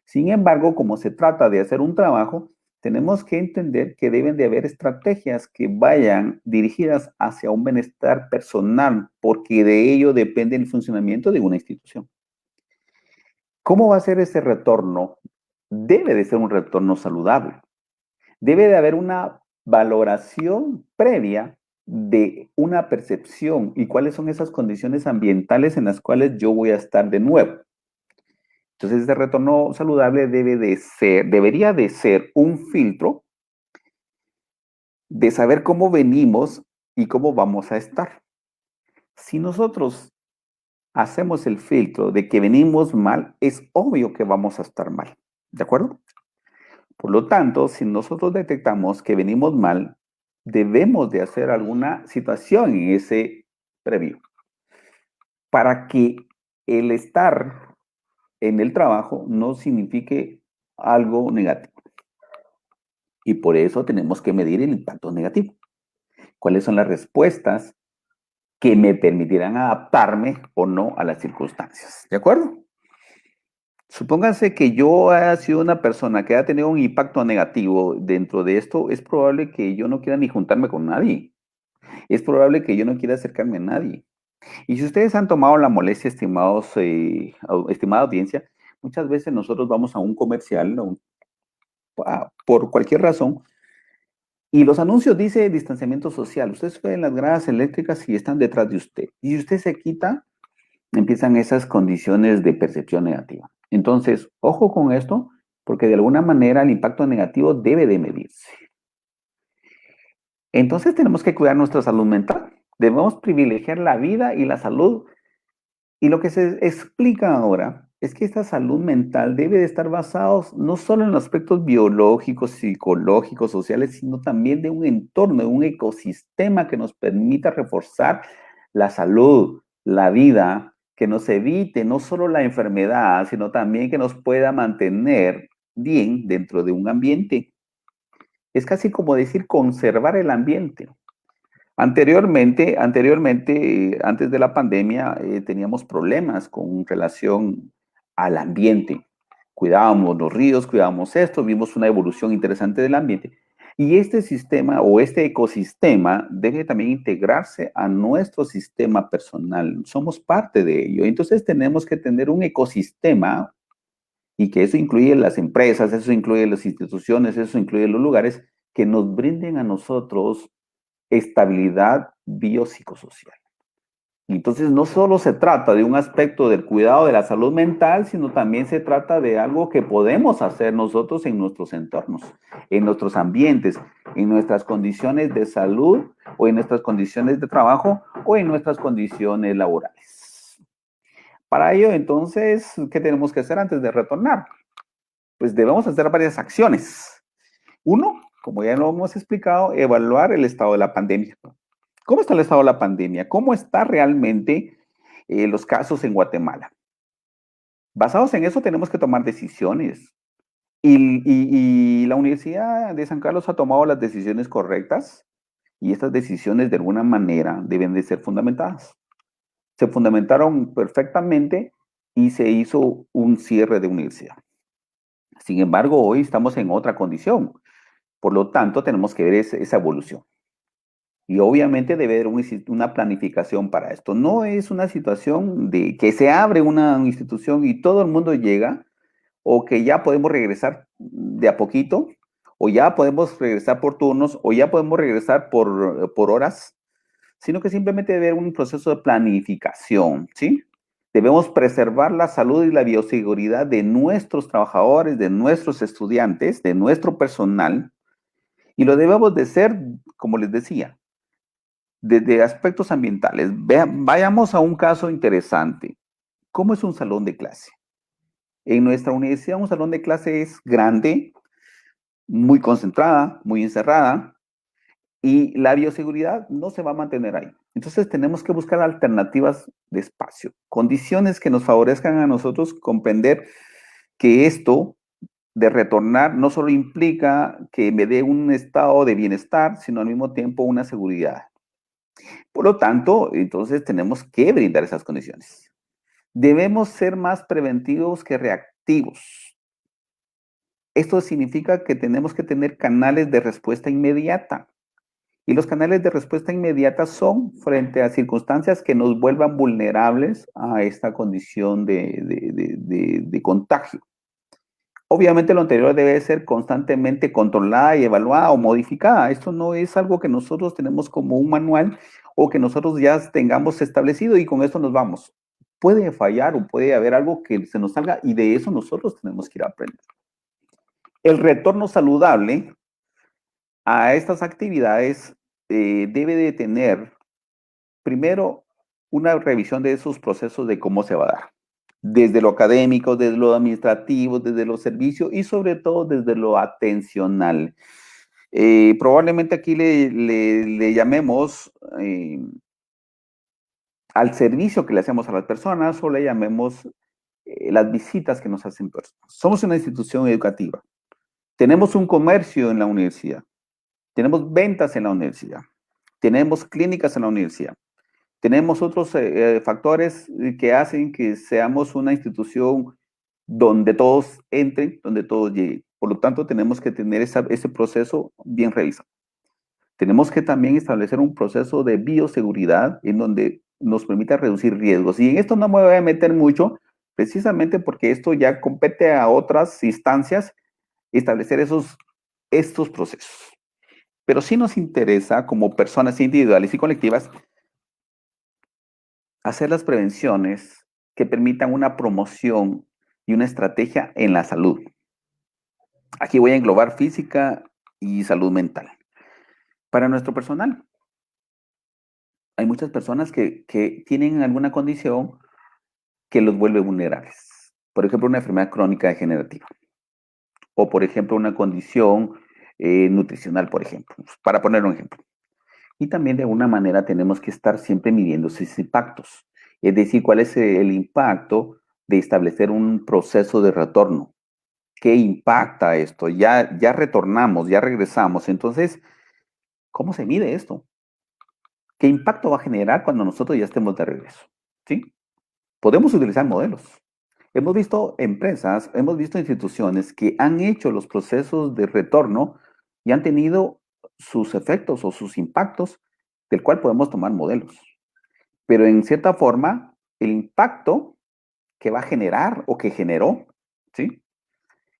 Sin embargo, como se trata de hacer un trabajo, tenemos que entender que deben de haber estrategias que vayan dirigidas hacia un bienestar personal, porque de ello depende el funcionamiento de una institución. ¿Cómo va a ser ese retorno? Debe de ser un retorno saludable. Debe de haber una valoración previa de una percepción y cuáles son esas condiciones ambientales en las cuales yo voy a estar de nuevo. Entonces, este retorno saludable debería de ser un filtro de saber cómo venimos y cómo vamos a estar. Si nosotros hacemos el filtro de que venimos mal, es obvio que vamos a estar mal. ¿De acuerdo? Por lo tanto, si nosotros detectamos que venimos mal, debemos de hacer alguna situación en ese previo para que el estar en el trabajo no signifique algo negativo. Y por eso tenemos que medir el impacto negativo. ¿Cuáles son las respuestas que me permitirán adaptarme o no a las circunstancias? ¿De acuerdo? Supónganse que yo haya sido una persona que ha tenido un impacto negativo dentro de esto, es probable que yo no quiera ni juntarme con nadie. Es probable que yo no quiera acercarme a nadie. Y si ustedes han tomado la molestia, estimada audiencia, muchas veces nosotros vamos a un comercial por cualquier razón y los anuncios dice distanciamiento social. Ustedes ven las gradas eléctricas y están detrás de usted. Y si usted se quita, empiezan esas condiciones de percepción negativa. Entonces, ojo con esto, porque de alguna manera el impacto negativo debe de medirse. Entonces tenemos que cuidar nuestra salud mental. Debemos privilegiar la vida y la salud. Y lo que se explica ahora es que esta salud mental debe de estar basada no solo en aspectos biológicos, psicológicos, sociales, sino también de un entorno, de un ecosistema que nos permita reforzar la salud, la vida, que nos evite no solo la enfermedad, sino también que nos pueda mantener bien dentro de un ambiente. Es casi como decir conservar el ambiente. Anteriormente, antes de la pandemia, teníamos problemas con relación al ambiente. Cuidábamos los ríos, cuidábamos esto, vimos una evolución interesante del ambiente. Y este sistema o este ecosistema debe también integrarse a nuestro sistema personal. Somos parte de ello. Entonces tenemos que tener un ecosistema y que eso incluye las empresas, eso incluye las instituciones, eso incluye los lugares que nos brinden a nosotros estabilidad biopsicosocial. Entonces, no solo se trata de un aspecto del cuidado de la salud mental, sino también se trata de algo que podemos hacer nosotros en nuestros entornos, en nuestros ambientes, en nuestras condiciones de salud o en nuestras condiciones de trabajo o en nuestras condiciones laborales. Para ello, entonces, ¿qué tenemos que hacer antes de retornar? Pues debemos hacer varias acciones. Uno, como ya lo hemos explicado, evaluar el estado de la pandemia. ¿Cómo está el estado de la pandemia? ¿Cómo están realmente los casos en Guatemala? Basados en eso tenemos que tomar decisiones. Y la Universidad de San Carlos ha tomado las decisiones correctas y estas decisiones de alguna manera deben de ser fundamentadas. Se fundamentaron perfectamente y se hizo un cierre de universidad. Sin embargo, hoy estamos en otra condición. Por lo tanto, tenemos que ver esa evolución. Y obviamente debe haber una planificación para esto. No es una situación de que se abre una institución y todo el mundo llega, o que ya podemos regresar de a poquito, o ya podemos regresar por turnos, o ya podemos regresar por horas, sino que simplemente debe haber un proceso de planificación, ¿sí? Debemos preservar la salud y la bioseguridad de nuestros trabajadores, de nuestros estudiantes, de nuestro personal, y lo debemos de hacer, como les decía, desde aspectos ambientales. Vayamos a un caso interesante. ¿Cómo es un salón de clase? En nuestra universidad un salón de clase es grande, muy concentrada, muy encerrada, y la bioseguridad no se va a mantener ahí. Entonces tenemos que buscar alternativas de espacio, condiciones que nos favorezcan a nosotros comprender que esto de retornar no solo implica que me dé un estado de bienestar, sino al mismo tiempo una seguridad. Por lo tanto, entonces tenemos que brindar esas condiciones. Debemos ser más preventivos que reactivos. Esto significa que tenemos que tener canales de respuesta inmediata. Y los canales de respuesta inmediata son frente a circunstancias que nos vuelvan vulnerables a esta condición de contagio. Obviamente lo anterior debe ser constantemente controlada y evaluada o modificada. Esto no es algo que nosotros tenemos como un manual o que nosotros ya tengamos establecido y con esto nos vamos. Puede fallar o puede haber algo que se nos salga y de eso nosotros tenemos que ir a aprender. El retorno saludable a estas actividades debe de tener, primero, una revisión de esos procesos de cómo se va a dar. Desde lo académico, desde lo administrativo, desde los servicios y sobre todo desde lo atencional. Probablemente aquí le llamemos al servicio que le hacemos a las personas o le llamemos las visitas que nos hacen personas. Somos una institución educativa. Tenemos un comercio en la universidad. Tenemos ventas en la universidad. Tenemos clínicas en la universidad. Tenemos otros factores que hacen que seamos una institución donde todos entren, donde todos lleguen. Por lo tanto, tenemos que tener ese proceso bien revisado. Tenemos que también establecer un proceso de bioseguridad en donde nos permita reducir riesgos. Y en esto no me voy a meter mucho, precisamente porque esto ya compete a otras instancias establecer estos procesos. Pero sí nos interesa, como personas individuales y colectivas, hacer las prevenciones que permitan una promoción y una estrategia en la salud. Aquí voy a englobar física y salud mental. Para nuestro personal, hay muchas personas que tienen alguna condición que los vuelve vulnerables. Por ejemplo, una enfermedad crónica degenerativa. O, por ejemplo, una condición nutricional, por ejemplo. Para poner un ejemplo. Y también de alguna manera tenemos que estar siempre midiendo sus impactos. Es decir, cuál es el impacto de establecer un proceso de retorno. ¿Qué impacta esto? Ya retornamos, ya regresamos. Entonces, ¿cómo se mide esto? ¿Qué impacto va a generar cuando nosotros ya estemos de regreso? ¿Sí? Podemos utilizar modelos. Hemos visto empresas, hemos visto instituciones que han hecho los procesos de retorno y han tenido sus efectos o sus impactos, del cual podemos tomar modelos. Pero en cierta forma, el impacto que va a generar o que generó, ¿sí?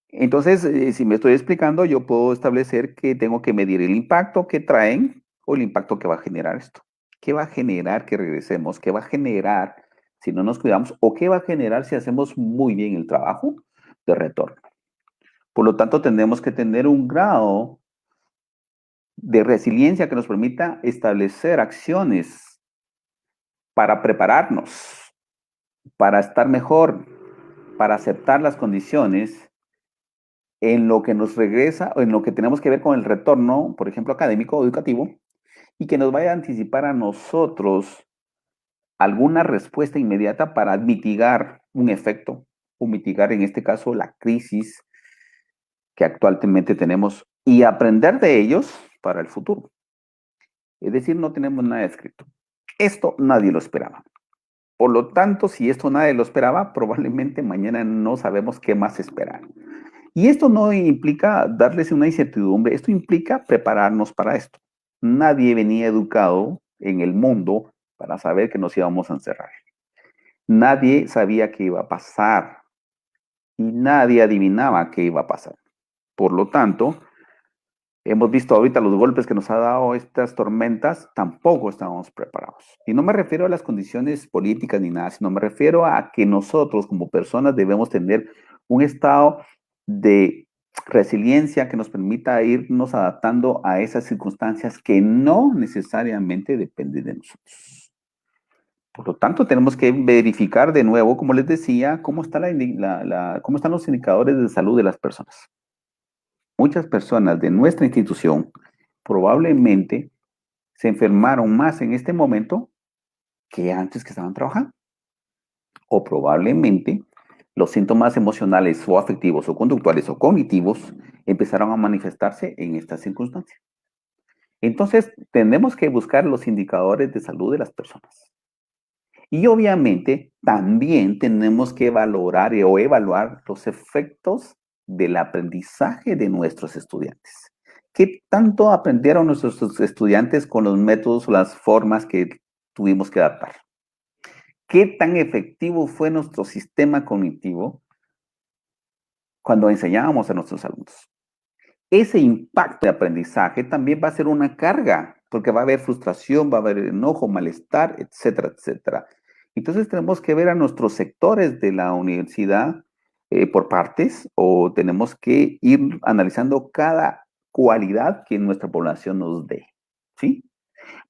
Entonces, si me estoy explicando, yo puedo establecer que tengo que medir el impacto que traen o el impacto que va a generar esto. ¿Qué va a generar que regresemos? ¿Qué va a generar si no nos cuidamos? ¿O qué va a generar si hacemos muy bien el trabajo de retorno? Por lo tanto, tendremos que tener un grado de resiliencia que nos permita establecer acciones para prepararnos, para estar mejor, para aceptar las condiciones en lo que nos regresa o en lo que tenemos que ver con el retorno, por ejemplo, académico o educativo, y que nos vaya a anticipar a nosotros alguna respuesta inmediata para mitigar un efecto o mitigar en este caso la crisis que actualmente tenemos y aprender de ellos para el futuro. Es decir, no tenemos nada escrito. Esto nadie lo esperaba. Por lo tanto, si esto nadie lo esperaba, probablemente mañana no sabemos qué más esperar. Y esto no implica darles una incertidumbre, esto implica prepararnos para esto. Nadie venía educado en el mundo para saber que nos íbamos a encerrar. Nadie sabía qué iba a pasar y nadie adivinaba qué iba a pasar. Por lo tanto, Hemos visto ahorita los golpes que nos ha dado estas tormentas, tampoco estábamos preparados. Y no me refiero a las condiciones políticas ni nada, sino me refiero a que nosotros como personas debemos tener un estado de resiliencia que nos permita irnos adaptando a esas circunstancias que no necesariamente dependen de nosotros. Por lo tanto, tenemos que verificar de nuevo, como les decía, cómo están los indicadores de salud de las personas. Muchas personas de nuestra institución probablemente se enfermaron más en este momento que antes que estaban trabajando. O probablemente los síntomas emocionales o afectivos o conductuales o cognitivos empezaron a manifestarse en esta circunstancia. Entonces, tenemos que buscar los indicadores de salud de las personas. Y obviamente también tenemos que valorar o evaluar los efectos del aprendizaje de nuestros estudiantes. ¿Qué tanto aprendieron nuestros estudiantes con los métodos o las formas que tuvimos que adaptar? ¿Qué tan efectivo fue nuestro sistema cognitivo cuando enseñábamos a nuestros alumnos? Ese impacto de aprendizaje también va a ser una carga, porque va a haber frustración, va a haber enojo, malestar, etcétera, etcétera. Entonces tenemos que ver a nuestros sectores de la universidad por partes, o tenemos que ir analizando cada cualidad que nuestra población nos dé, ¿sí?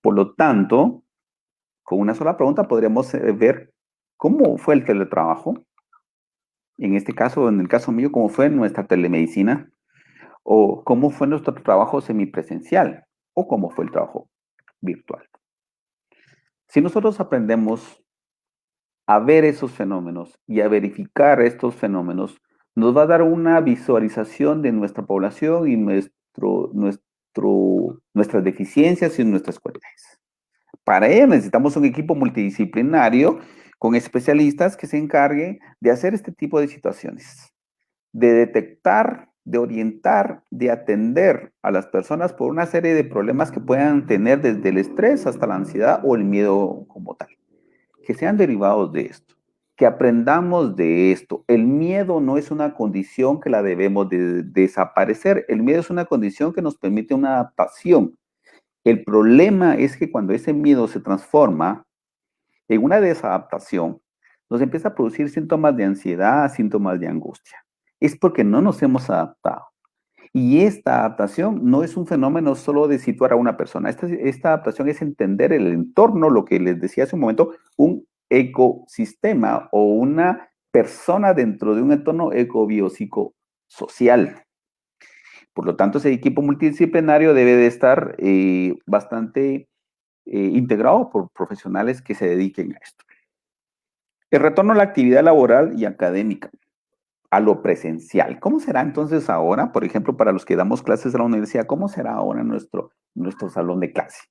Por lo tanto, con una sola pregunta podríamos ver cómo fue el teletrabajo, en este caso, en el caso mío, cómo fue nuestra telemedicina, o cómo fue nuestro trabajo semipresencial, o cómo fue el trabajo virtual. Si nosotros aprendemos a ver esos fenómenos y a verificar estos fenómenos, nos va a dar una visualización de nuestra población y nuestras deficiencias y nuestras cualidades. Para ello necesitamos un equipo multidisciplinario con especialistas que se encarguen de hacer este tipo de situaciones, de detectar, de orientar, de atender a las personas por una serie de problemas que puedan tener desde el estrés hasta la ansiedad o el miedo como tal, que sean derivados de esto, que aprendamos de esto. El miedo no es una condición que la debemos de desaparecer, el miedo es una condición que nos permite una adaptación. El problema es que cuando ese miedo se transforma en una desadaptación, nos empieza a producir síntomas de ansiedad, síntomas de angustia. Es porque no nos hemos adaptado. Y esta adaptación no es un fenómeno solo de situar a una persona. Esta adaptación es entender el entorno, lo que les decía hace un momento, un ecosistema o una persona dentro de un entorno ecobiopsicosocial. Por lo tanto, ese equipo multidisciplinario debe de estar bastante integrado por profesionales que se dediquen a esto. El retorno a la actividad laboral y académica, a lo presencial. ¿Cómo será entonces ahora, por ejemplo, para los que damos clases a la universidad, cómo será ahora nuestro salón de clase?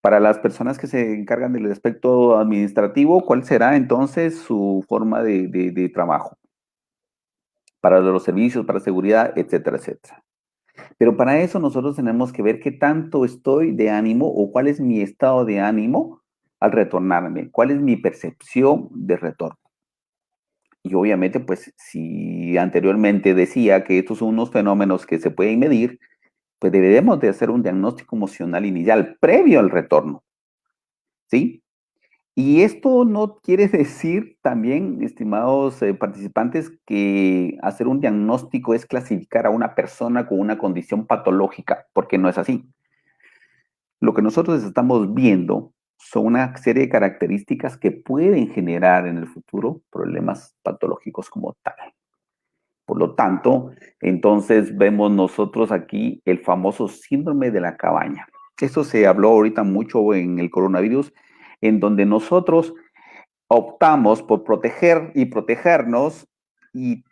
Para las personas que se encargan del aspecto administrativo, ¿cuál será entonces su forma de trabajo? Para los servicios, para seguridad, etcétera, etcétera. Pero para eso nosotros tenemos que ver qué tanto estoy de ánimo o cuál es mi estado de ánimo al retornarme, cuál es mi percepción de retorno. Y obviamente, pues si anteriormente decía que estos son unos fenómenos que se pueden medir, pues deberemos de hacer un diagnóstico emocional inicial previo al retorno, ¿sí? Y esto no quiere decir también, estimados participantes, que hacer un diagnóstico es clasificar a una persona con una condición patológica, porque no es así. Lo que nosotros estamos viendo son una serie de características que pueden generar en el futuro problemas patológicos como tal. Por lo tanto, entonces vemos nosotros aquí el famoso síndrome de la cabaña. Esto se habló ahorita mucho en el coronavirus, en donde nosotros optamos por proteger y protegernos y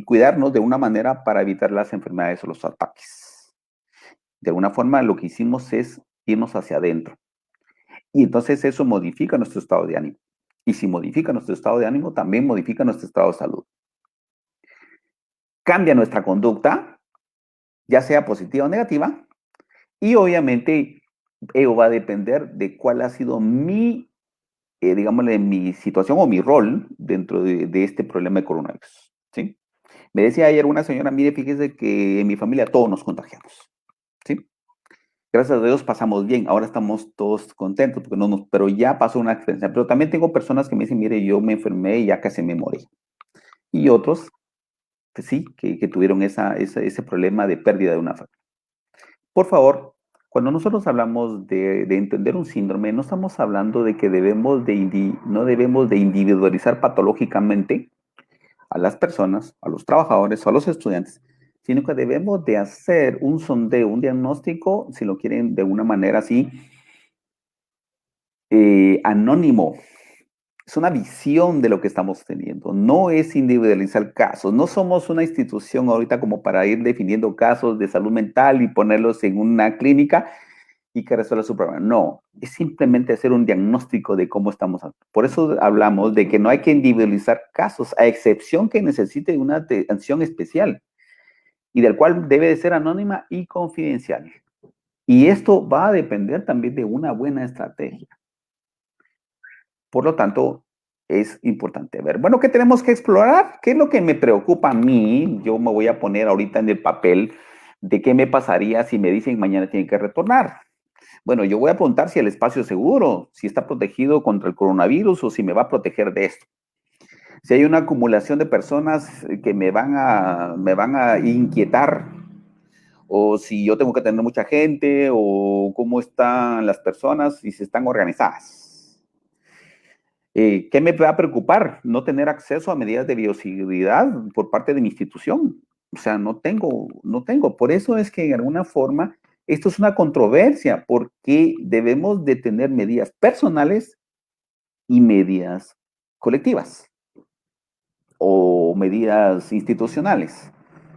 cuidarnos de una manera para evitar las enfermedades o los ataques. De alguna forma, lo que hicimos es irnos hacia adentro. Y entonces eso modifica nuestro estado de ánimo. Y si modifica nuestro estado de ánimo, también modifica nuestro estado de salud. Cambia nuestra conducta, ya sea positiva o negativa, y obviamente ello va a depender de cuál ha sido mi digámosle, mi situación o mi rol dentro de este problema de coronavirus, ¿sí? Me decía ayer una señora, mire, fíjese que en mi familia todos nos contagiamos, ¿sí? Gracias a Dios pasamos bien, ahora estamos todos contentos, porque pero ya pasó una experiencia. Pero también tengo personas que me dicen, mire, yo me enfermé y ya casi me morí. Y otros, pues sí, que tuvieron ese problema de pérdida de una familia. Por favor, cuando nosotros hablamos de entender un síndrome, no estamos hablando de que no debemos de individualizar patológicamente a las personas, a los trabajadores o a los estudiantes, sino que debemos de hacer un sondeo, un diagnóstico, si lo quieren de una manera así, anónimo. Es una visión de lo que estamos teniendo, no es individualizar casos, no somos una institución ahorita como para ir definiendo casos de salud mental y ponerlos en una clínica y que resuelva su problema. No, es simplemente hacer un diagnóstico de cómo estamos. Por eso hablamos de que no hay que individualizar casos, a excepción que necesite una atención especial y del cual debe de ser anónima y confidencial. Y esto va a depender también de una buena estrategia. Por lo tanto, es importante ver, bueno, ¿qué tenemos que explorar? ¿Qué es lo que me preocupa a mí? Yo me voy a poner ahorita en el papel de qué me pasaría si me dicen mañana tienen que retornar. Bueno, yo voy a preguntar si el espacio es seguro, si está protegido contra el coronavirus o si me va a proteger de esto. Si hay una acumulación de personas que me van a inquietar, o si yo tengo que tener mucha gente, o cómo están las personas y si están organizadas. ¿Qué me va a preocupar? No tener acceso a medidas de bioseguridad por parte de mi institución. O sea, no tengo. Por eso es que en alguna forma esto es una controversia, porque debemos de tener medidas personales y medidas colectivas o medidas institucionales.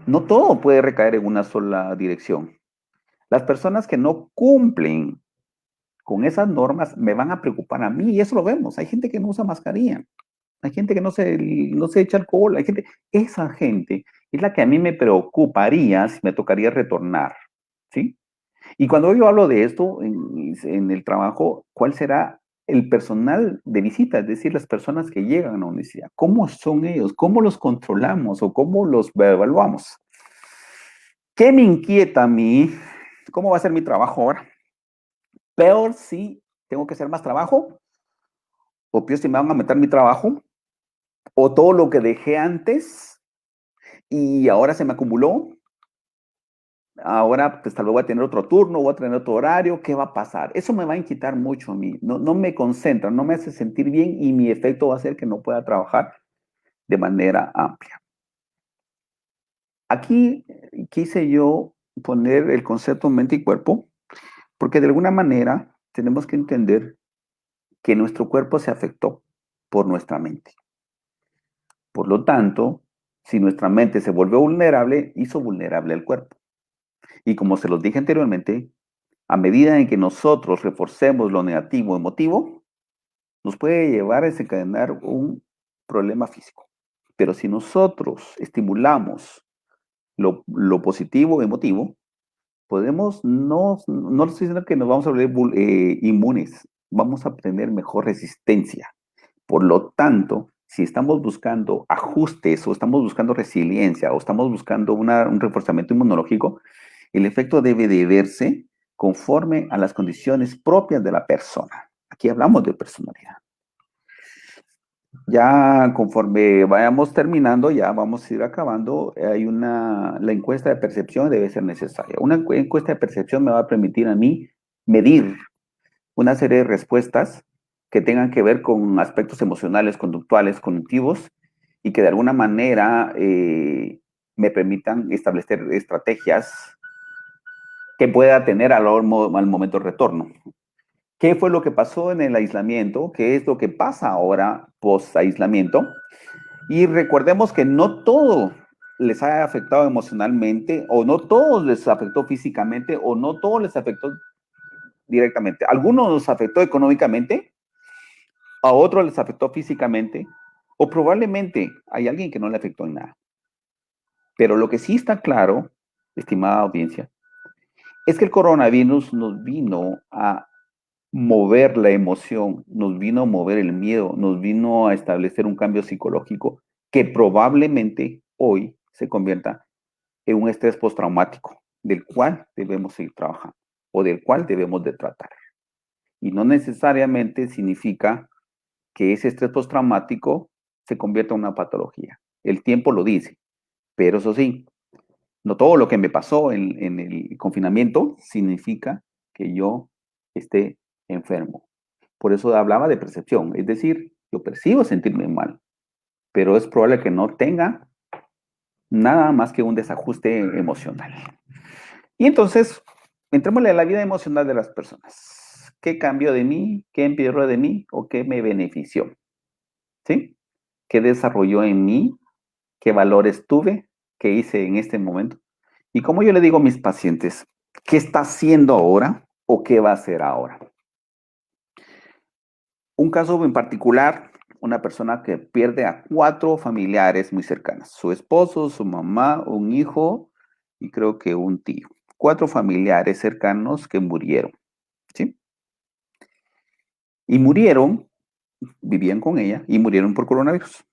No todo puede recaer en una sola dirección. Las personas que no cumplen con esas normas me van a preocupar a mí, y eso lo vemos. Hay gente que no usa mascarilla, hay gente que no se echa alcohol, esa gente es la que a mí me preocuparía si me tocaría retornar, ¿sí? Y cuando yo hablo de esto en el trabajo, ¿cuál será el personal de visita? Es decir, las personas que llegan a la universidad. ¿Cómo son ellos? ¿Cómo los controlamos o cómo los evaluamos? ¿Qué me inquieta a mí? ¿Cómo va a ser mi trabajo ahora? Peor si tengo que hacer más trabajo, o peor si me van a meter mi trabajo, o todo lo que dejé antes y ahora se me acumuló. Ahora, pues tal vez voy a tener otro turno, voy a tener otro horario, ¿qué va a pasar? Eso me va a inquietar mucho a mí, no me concentra, no me hace sentir bien y mi efecto va a ser que no pueda trabajar de manera amplia. Aquí quise yo poner el concepto mente y cuerpo, porque de alguna manera tenemos que entender que nuestro cuerpo se afectó por nuestra mente. Por lo tanto, si nuestra mente se volvió vulnerable, hizo vulnerable al cuerpo. Y como se los dije anteriormente, a medida en que nosotros reforcemos lo negativo emotivo, nos puede llevar a desencadenar un problema físico. Pero si nosotros estimulamos lo positivo emotivo, podemos, no estoy diciendo que nos vamos a volver inmunes, vamos a tener mejor resistencia. Por lo tanto, si estamos buscando ajustes o estamos buscando resiliencia o estamos buscando un reforzamiento inmunológico, el efecto debe de verse conforme a las condiciones propias de la persona. Aquí hablamos de personalidad. Ya conforme vayamos terminando, ya vamos a ir acabando. La encuesta de percepción debe ser necesaria. Una encuesta de percepción me va a permitir a mí medir una serie de respuestas que tengan que ver con aspectos emocionales, conductuales, cognitivos, y que de alguna manera me permitan establecer estrategias que pueda tener al momento del retorno. ¿Qué fue lo que pasó en el aislamiento? ¿Qué es lo que pasa ahora post-aislamiento? Y recordemos que no todo les ha afectado emocionalmente, o no todos les afectó físicamente, o no todos les afectó directamente. Algunos nos afectó económicamente, a otros les afectó físicamente, o probablemente hay alguien que no le afectó en nada. Pero lo que sí está claro, estimada audiencia, es que el coronavirus nos vino a mover la emoción, nos vino a mover el miedo, nos vino a establecer un cambio psicológico que probablemente hoy se convierta en un estrés postraumático del cual debemos seguir trabajando o del cual debemos de tratar. Y no necesariamente significa que ese estrés postraumático se convierta en una patología. El tiempo lo dice, pero eso sí, no todo lo que me pasó en el confinamiento significa que yo esté enfermo. Por eso hablaba de percepción, es decir, yo percibo sentirme mal, pero es probable que no tenga nada más que un desajuste emocional. Y entonces, entrémosle a la vida emocional de las personas. ¿Qué cambió de mí? ¿Qué empeoró de mí? ¿O qué me benefició? ¿Sí? ¿Qué desarrolló en mí? ¿Qué valores tuve? ¿Qué hice en este momento? Y como yo le digo a mis pacientes, ¿qué está haciendo ahora o qué va a hacer ahora? Un caso en particular, una persona que pierde a 4 familiares muy cercanos, su esposo, su mamá, un hijo y creo que un tío. 4 familiares cercanos que murieron, ¿sí? Y murieron, vivían con ella y murieron por coronavirus.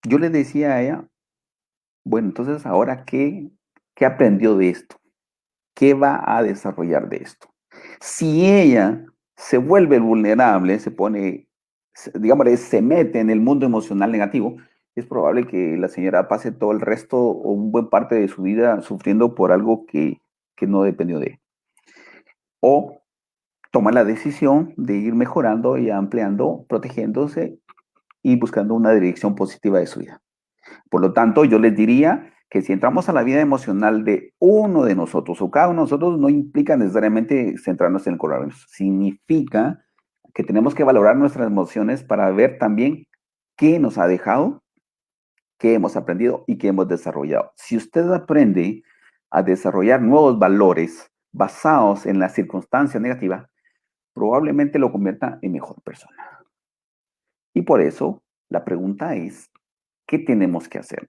Yo le decía a ella, bueno, entonces ahora, ¿qué aprendió de esto? ¿Qué va a desarrollar de esto? Si ella se vuelve vulnerable, se pone, digamos, se mete en el mundo emocional negativo, es probable que la señora pase todo el resto o un buen parte de su vida sufriendo por algo que no dependió de ella. O toma la decisión de ir mejorando y ampliando, protegiéndose y buscando una dirección positiva de su vida. Por lo tanto, yo les diría que si entramos a la vida emocional de uno de nosotros o cada uno de nosotros, no implica necesariamente centrarnos en el coronavirus. Significa que tenemos que valorar nuestras emociones para ver también qué nos ha dejado, qué hemos aprendido y qué hemos desarrollado. Si usted aprende a desarrollar nuevos valores basados en la circunstancia negativa, probablemente lo convierta en mejor persona. Y por eso la pregunta es, ¿qué tenemos que hacer?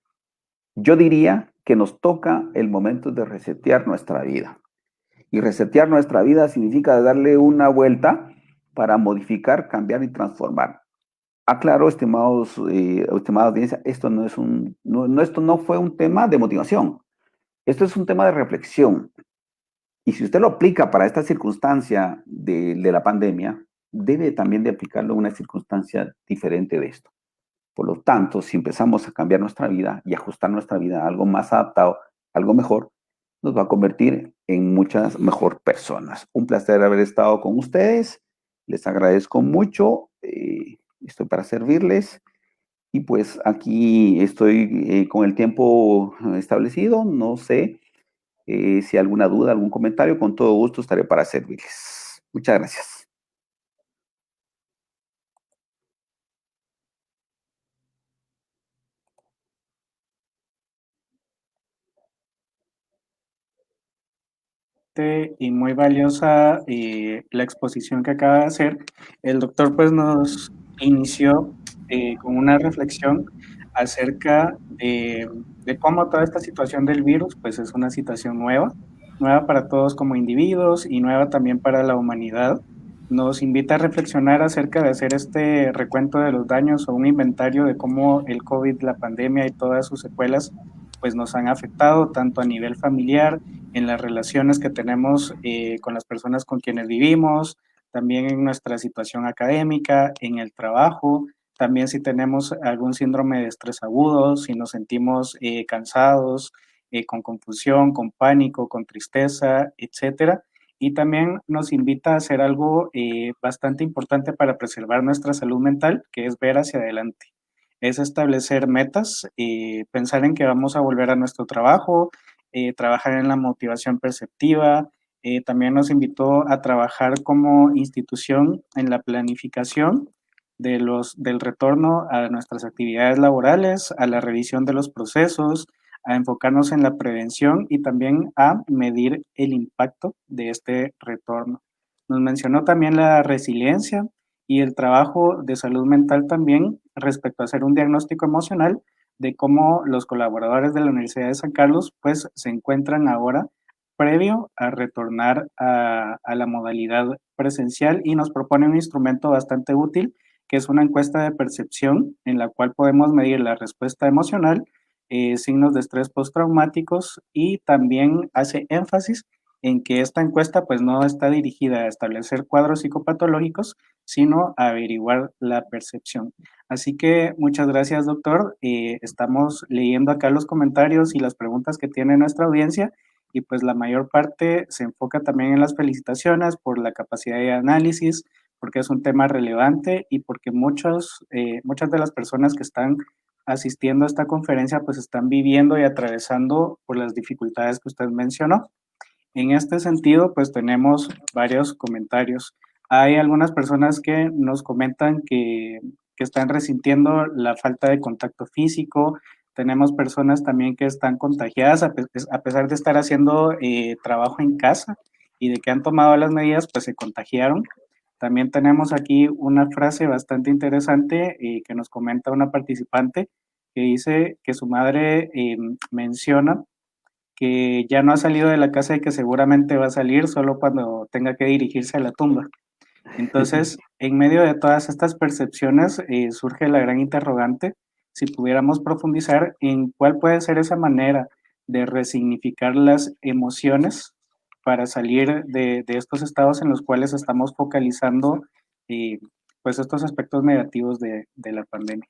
Yo diría que nos toca el momento de resetear nuestra vida. Y resetear nuestra vida significa darle una vuelta para modificar, cambiar y transformar. Aclaro, estimada audiencia, esto no fue un tema de motivación. Esto es un tema de reflexión. Y si usted lo aplica para esta circunstancia de la pandemia, debe también de aplicarlo en una circunstancia diferente de esto. Por lo tanto, si empezamos a cambiar nuestra vida y ajustar nuestra vida a algo más adaptado, algo mejor, nos va a convertir en muchas mejor personas. Un placer haber estado con ustedes. Les agradezco mucho. Estoy para servirles. Y pues aquí estoy con el tiempo establecido. No sé si alguna duda, algún comentario, con todo gusto estaré para servirles. Muchas gracias. Y muy valiosa la exposición que acaba de hacer. El doctor pues nos inició con una reflexión acerca de cómo toda esta situación del virus pues es una situación nueva para todos como individuos y nueva también para la humanidad. Nos invita a reflexionar acerca de hacer este recuento de los daños o un inventario de cómo el COVID, la pandemia y todas sus secuelas pues nos han afectado tanto a nivel familiar, en las relaciones que tenemos con las personas con quienes vivimos, también en nuestra situación académica, en el trabajo, también si tenemos algún síndrome de estrés agudo, si nos sentimos cansados, con confusión, con pánico, con tristeza, etcétera. Y también nos invita a hacer algo bastante importante para preservar nuestra salud mental, que es ver hacia adelante. Es establecer metas, pensar en que vamos a volver a nuestro trabajo, trabajar en la motivación perceptiva. También nos invitó a trabajar como institución en la planificación del retorno a nuestras actividades laborales, a la revisión de los procesos, a enfocarnos en la prevención y también a medir el impacto de este retorno. Nos mencionó también la resiliencia y el trabajo de salud mental también respecto a hacer un diagnóstico emocional de cómo los colaboradores de la Universidad de San Carlos pues se encuentran ahora previo a retornar a la modalidad presencial y nos propone un instrumento bastante útil que es una encuesta de percepción en la cual podemos medir la respuesta emocional signos de estrés postraumáticos, y también hace énfasis en que esta encuesta pues no está dirigida a establecer cuadros psicopatológicos, sino a averiguar la percepción. Así que muchas gracias, doctor. Estamos leyendo acá los comentarios y las preguntas que tiene nuestra audiencia, y pues la mayor parte se enfoca también en las felicitaciones por la capacidad de análisis, porque es un tema relevante y porque muchas de las personas que están asistiendo a esta conferencia pues están viviendo y atravesando por las dificultades que usted mencionó. En este sentido, pues tenemos varios comentarios. Hay algunas personas que nos comentan que están resintiendo la falta de contacto físico. Tenemos personas también que están contagiadas a pesar de estar haciendo trabajo en casa y de que han tomado las medidas, pues se contagiaron. También tenemos aquí una frase bastante interesante que nos comenta una participante que dice que su madre menciona que ya no ha salido de la casa y que seguramente va a salir solo cuando tenga que dirigirse a la tumba. Entonces, en medio de todas estas percepciones, surge la gran interrogante, si pudiéramos profundizar en cuál puede ser esa manera de resignificar las emociones para salir de estos estados en los cuales estamos focalizando pues estos aspectos negativos de la pandemia.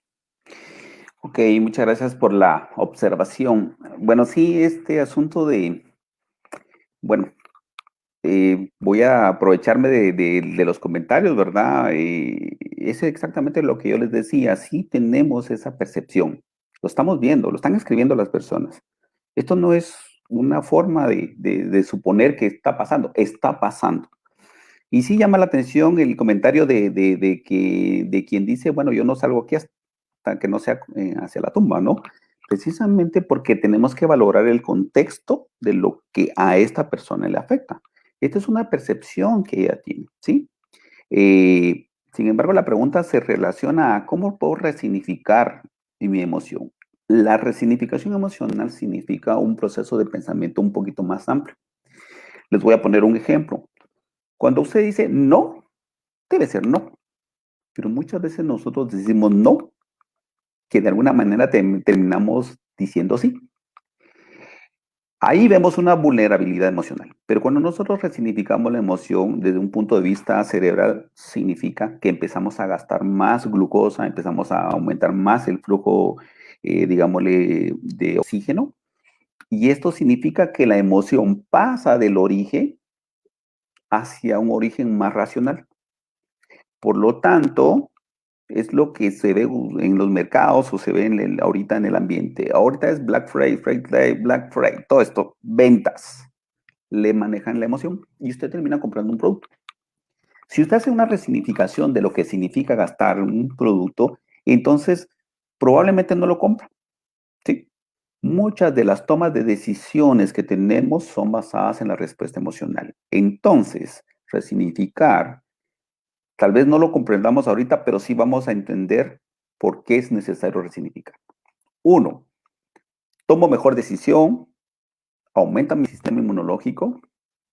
Ok, muchas gracias por la observación. Bueno, sí, este asunto bueno, voy a aprovecharme de los comentarios, ¿verdad? Es exactamente lo que yo les decía, sí tenemos esa percepción, lo estamos viendo, lo están escribiendo las personas. Esto no es una forma de suponer que está pasando, está pasando. Y sí llama la atención el comentario de quien dice, bueno, yo no salgo aquí hasta que no sea hacia la tumba, ¿no? Precisamente porque tenemos que valorar el contexto de lo que a esta persona le afecta. Esta es una percepción que ella tiene, ¿sí? Sin embargo, la pregunta se relaciona a cómo puedo resignificar mi emoción. La resignificación emocional significa un proceso de pensamiento un poquito más amplio. Les voy a poner un ejemplo. Cuando usted dice no, debe ser no. Pero muchas veces nosotros decimos no, que de alguna manera terminamos diciendo sí. Ahí vemos una vulnerabilidad emocional. Pero cuando nosotros resignificamos la emoción desde un punto de vista cerebral, significa que empezamos a gastar más glucosa, empezamos a aumentar más el flujo, digámosle, de oxígeno. Y esto significa que la emoción pasa del origen hacia un origen más racional. Por lo tanto, es lo que se ve en los mercados o se ve ahorita en el ambiente. Ahorita es Black Friday, Black Friday, todo esto, ventas. Le manejan la emoción y usted termina comprando un producto. Si usted hace una resignificación de lo que significa gastar un producto, entonces probablemente no lo compra. ¿Sí? Muchas de las tomas de decisiones que tenemos son basadas en la respuesta emocional. Entonces, resignificar, tal vez no lo comprendamos ahorita, pero sí vamos a entender por qué es necesario resignificar. 1, tomo mejor decisión, aumenta mi sistema inmunológico,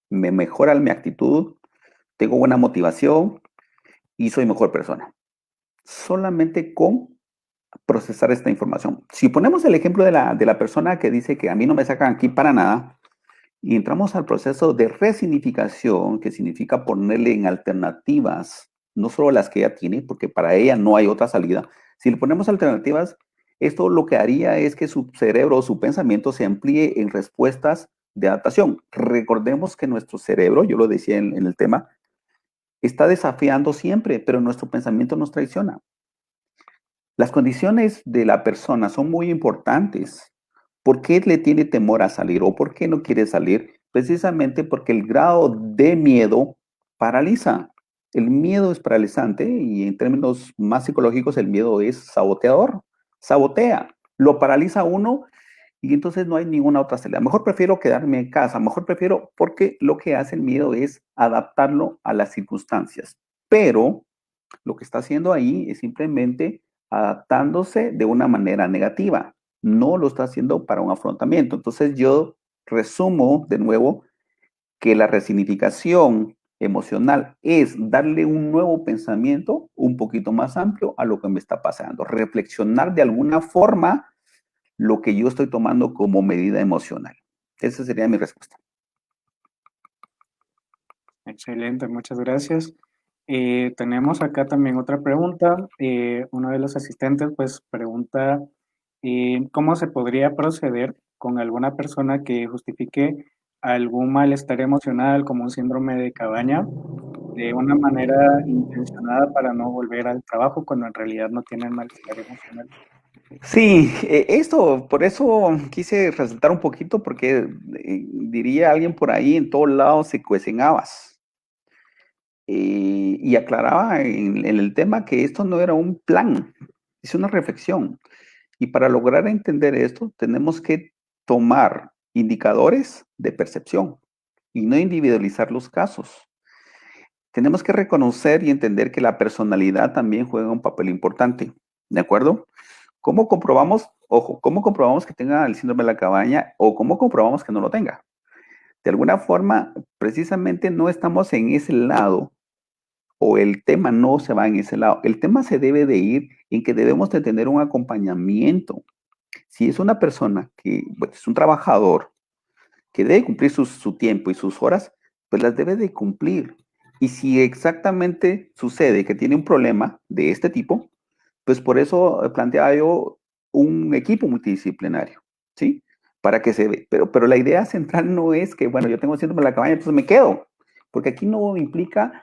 me mejora mi actitud, tengo buena motivación y soy mejor persona. Solamente con procesar esta información. Si ponemos el ejemplo de la persona que dice que a mí no me sacan aquí para nada, y entramos al proceso de resignificación, que significa ponerle en alternativas, no solo las que ella tiene, porque para ella no hay otra salida. Si le ponemos alternativas, esto lo que haría es que su cerebro o su pensamiento se amplíe en respuestas de adaptación. Recordemos que nuestro cerebro, yo lo decía en el tema, está desafiando siempre, pero nuestro pensamiento nos traiciona. Las condiciones de la persona son muy importantes. ¿Por qué le tiene temor a salir o por qué no quiere salir? Precisamente porque el grado de miedo paraliza. El miedo es paralizante y en términos más psicológicos el miedo es saboteador. Sabotea, lo paraliza a uno y entonces no hay ninguna otra salida. Mejor prefiero quedarme en casa, mejor prefiero, porque lo que hace el miedo es adaptarlo a las circunstancias. Pero lo que está haciendo ahí es simplemente adaptándose de una manera negativa. No lo está haciendo para un afrontamiento. Entonces yo resumo de nuevo que la resignificación emocional es darle un nuevo pensamiento un poquito más amplio a lo que me está pasando. Reflexionar de alguna forma lo que yo estoy tomando como medida emocional. Esa sería mi respuesta. Excelente, muchas gracias. Tenemos acá también otra pregunta. Uno de los asistentes pues pregunta cómo se podría proceder con alguna persona que justifique algún malestar emocional como un síndrome de cabaña de una manera intencionada para no volver al trabajo cuando en realidad no tienen malestar emocional. Sí, esto, por eso quise resaltar un poquito, porque diría alguien por ahí, en todos lados se cuecen habas. Y aclaraba en el tema que esto no era un plan, es una reflexión. Y para lograr entender esto, tenemos que tomar indicadores de percepción y no individualizar los casos. Tenemos que reconocer y entender que la personalidad también juega un papel importante, ¿de acuerdo? ¿Cómo comprobamos, ojo, cómo comprobamos que tenga el síndrome de la cabaña o cómo comprobamos que no lo tenga? De alguna forma, precisamente no estamos en ese lado o el tema no se va en ese lado. El tema se debe de ir en que debemos de tener un acompañamiento. Si es una persona que pues, es un trabajador que debe cumplir su tiempo y sus horas, pues las debe de cumplir. Y si exactamente sucede que tiene un problema de este tipo, pues por eso planteaba yo un equipo multidisciplinario, ¿sí? Para que se ve. Pero la idea central no es que, bueno, yo tengo síndrome de la cabaña, entonces me quedo. Porque aquí no implica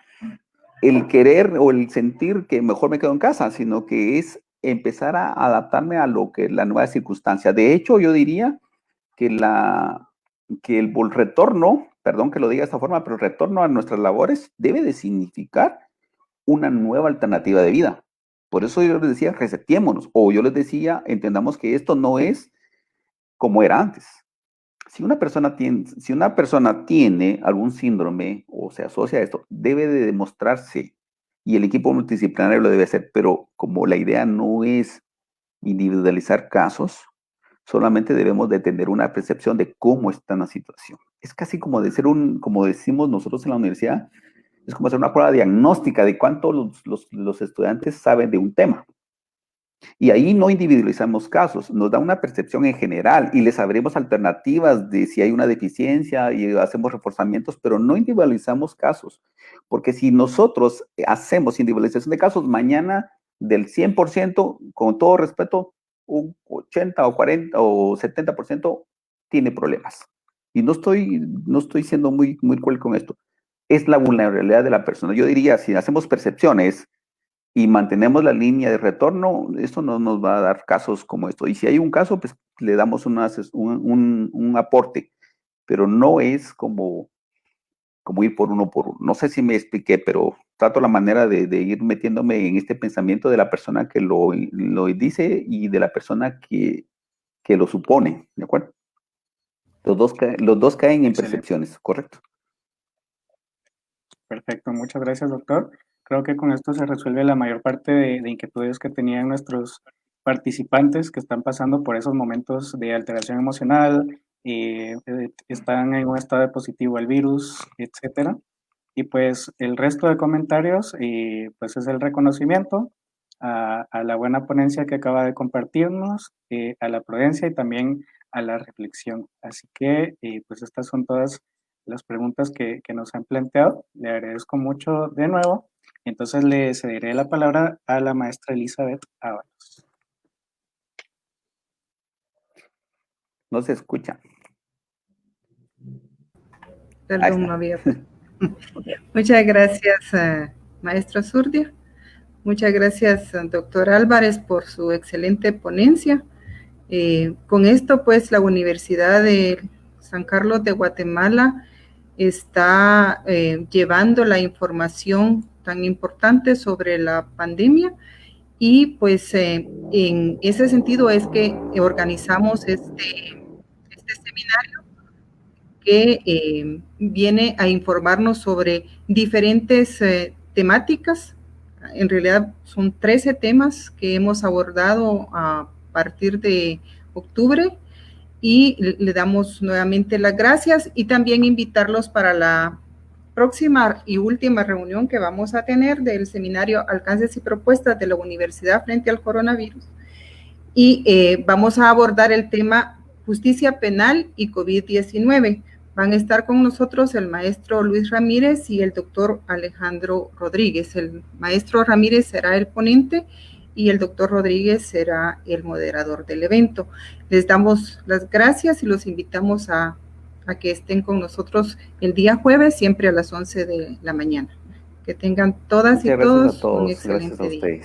el querer o el sentir que mejor me quedo en casa, sino que es empezar a adaptarme a lo que la nueva circunstancia. De hecho, yo diría que el retorno, perdón que lo diga de esta forma, pero el retorno a nuestras labores debe de significar una nueva alternativa de vida. Por eso yo les decía, reseteémonos, o yo les decía, entendamos que esto no es como era antes. Si una persona tiene algún síndrome o se asocia a esto, debe de demostrarse y el equipo multidisciplinario lo debe hacer, pero como la idea no es individualizar casos, solamente debemos de tener una percepción de cómo está la situación. Es casi como de ser como decimos nosotros en la universidad, es como hacer una prueba diagnóstica de cuánto los estudiantes saben de un tema. Y ahí no individualizamos casos, nos da una percepción en general y les abrimos alternativas de si hay una deficiencia y hacemos reforzamientos, pero no individualizamos casos. Porque si nosotros hacemos individualización de casos, mañana del 100%, con todo respeto, un 80 o 40 o 70% tiene problemas. Y no estoy siendo muy cruel con esto. Es la vulnerabilidad de la persona. Yo diría, si hacemos percepciones y mantenemos la línea de retorno, esto no nos va a dar casos como esto. Y si hay un caso, pues le damos un aporte, pero no es como ir por uno por uno. No sé si me expliqué, pero trato la manera de ir metiéndome en este pensamiento de la persona que lo dice y de la persona que lo supone, ¿de acuerdo? Los dos caen en Excelente. percepciones, ¿correcto? Perfecto, muchas gracias, doctor. Creo que con esto se resuelve la mayor parte de inquietudes que tenían nuestros participantes que están pasando por esos momentos de alteración emocional, están en un estado positivo al virus, etcétera. Y pues el resto de comentarios, pues es el reconocimiento a la buena ponencia que acaba de compartirnos, a la prudencia y también a la reflexión. Así que pues estas son todas las preguntas que nos han planteado. Le agradezco mucho de nuevo. Entonces le cederé la palabra a la maestra Elizabeth Ábalos. No se escucha. Perdón, no había. Muchas gracias, maestro Zurdia. Muchas gracias, doctor Álvarez, por su excelente ponencia. Con esto, pues, la Universidad de San Carlos de Guatemala está llevando la información tan importante sobre la pandemia y, pues, en ese sentido es que organizamos este seminario que viene a informarnos sobre diferentes temáticas. En realidad son 13 temas que hemos abordado a partir de octubre y le damos nuevamente las gracias y también invitarlos para la próxima y última reunión que vamos a tener del seminario Alcances y Propuestas de la Universidad frente al coronavirus. y vamos a abordar el tema justicia penal y COVID-19. Van a estar con nosotros el maestro Luis Ramírez y el doctor Alejandro Rodríguez. El maestro Ramírez será el ponente y el doctor Rodríguez será el moderador del evento. Les damos las gracias y los invitamos a que estén con nosotros el día jueves, siempre a las 11 de la mañana. Que tengan todas y todos un excelente día.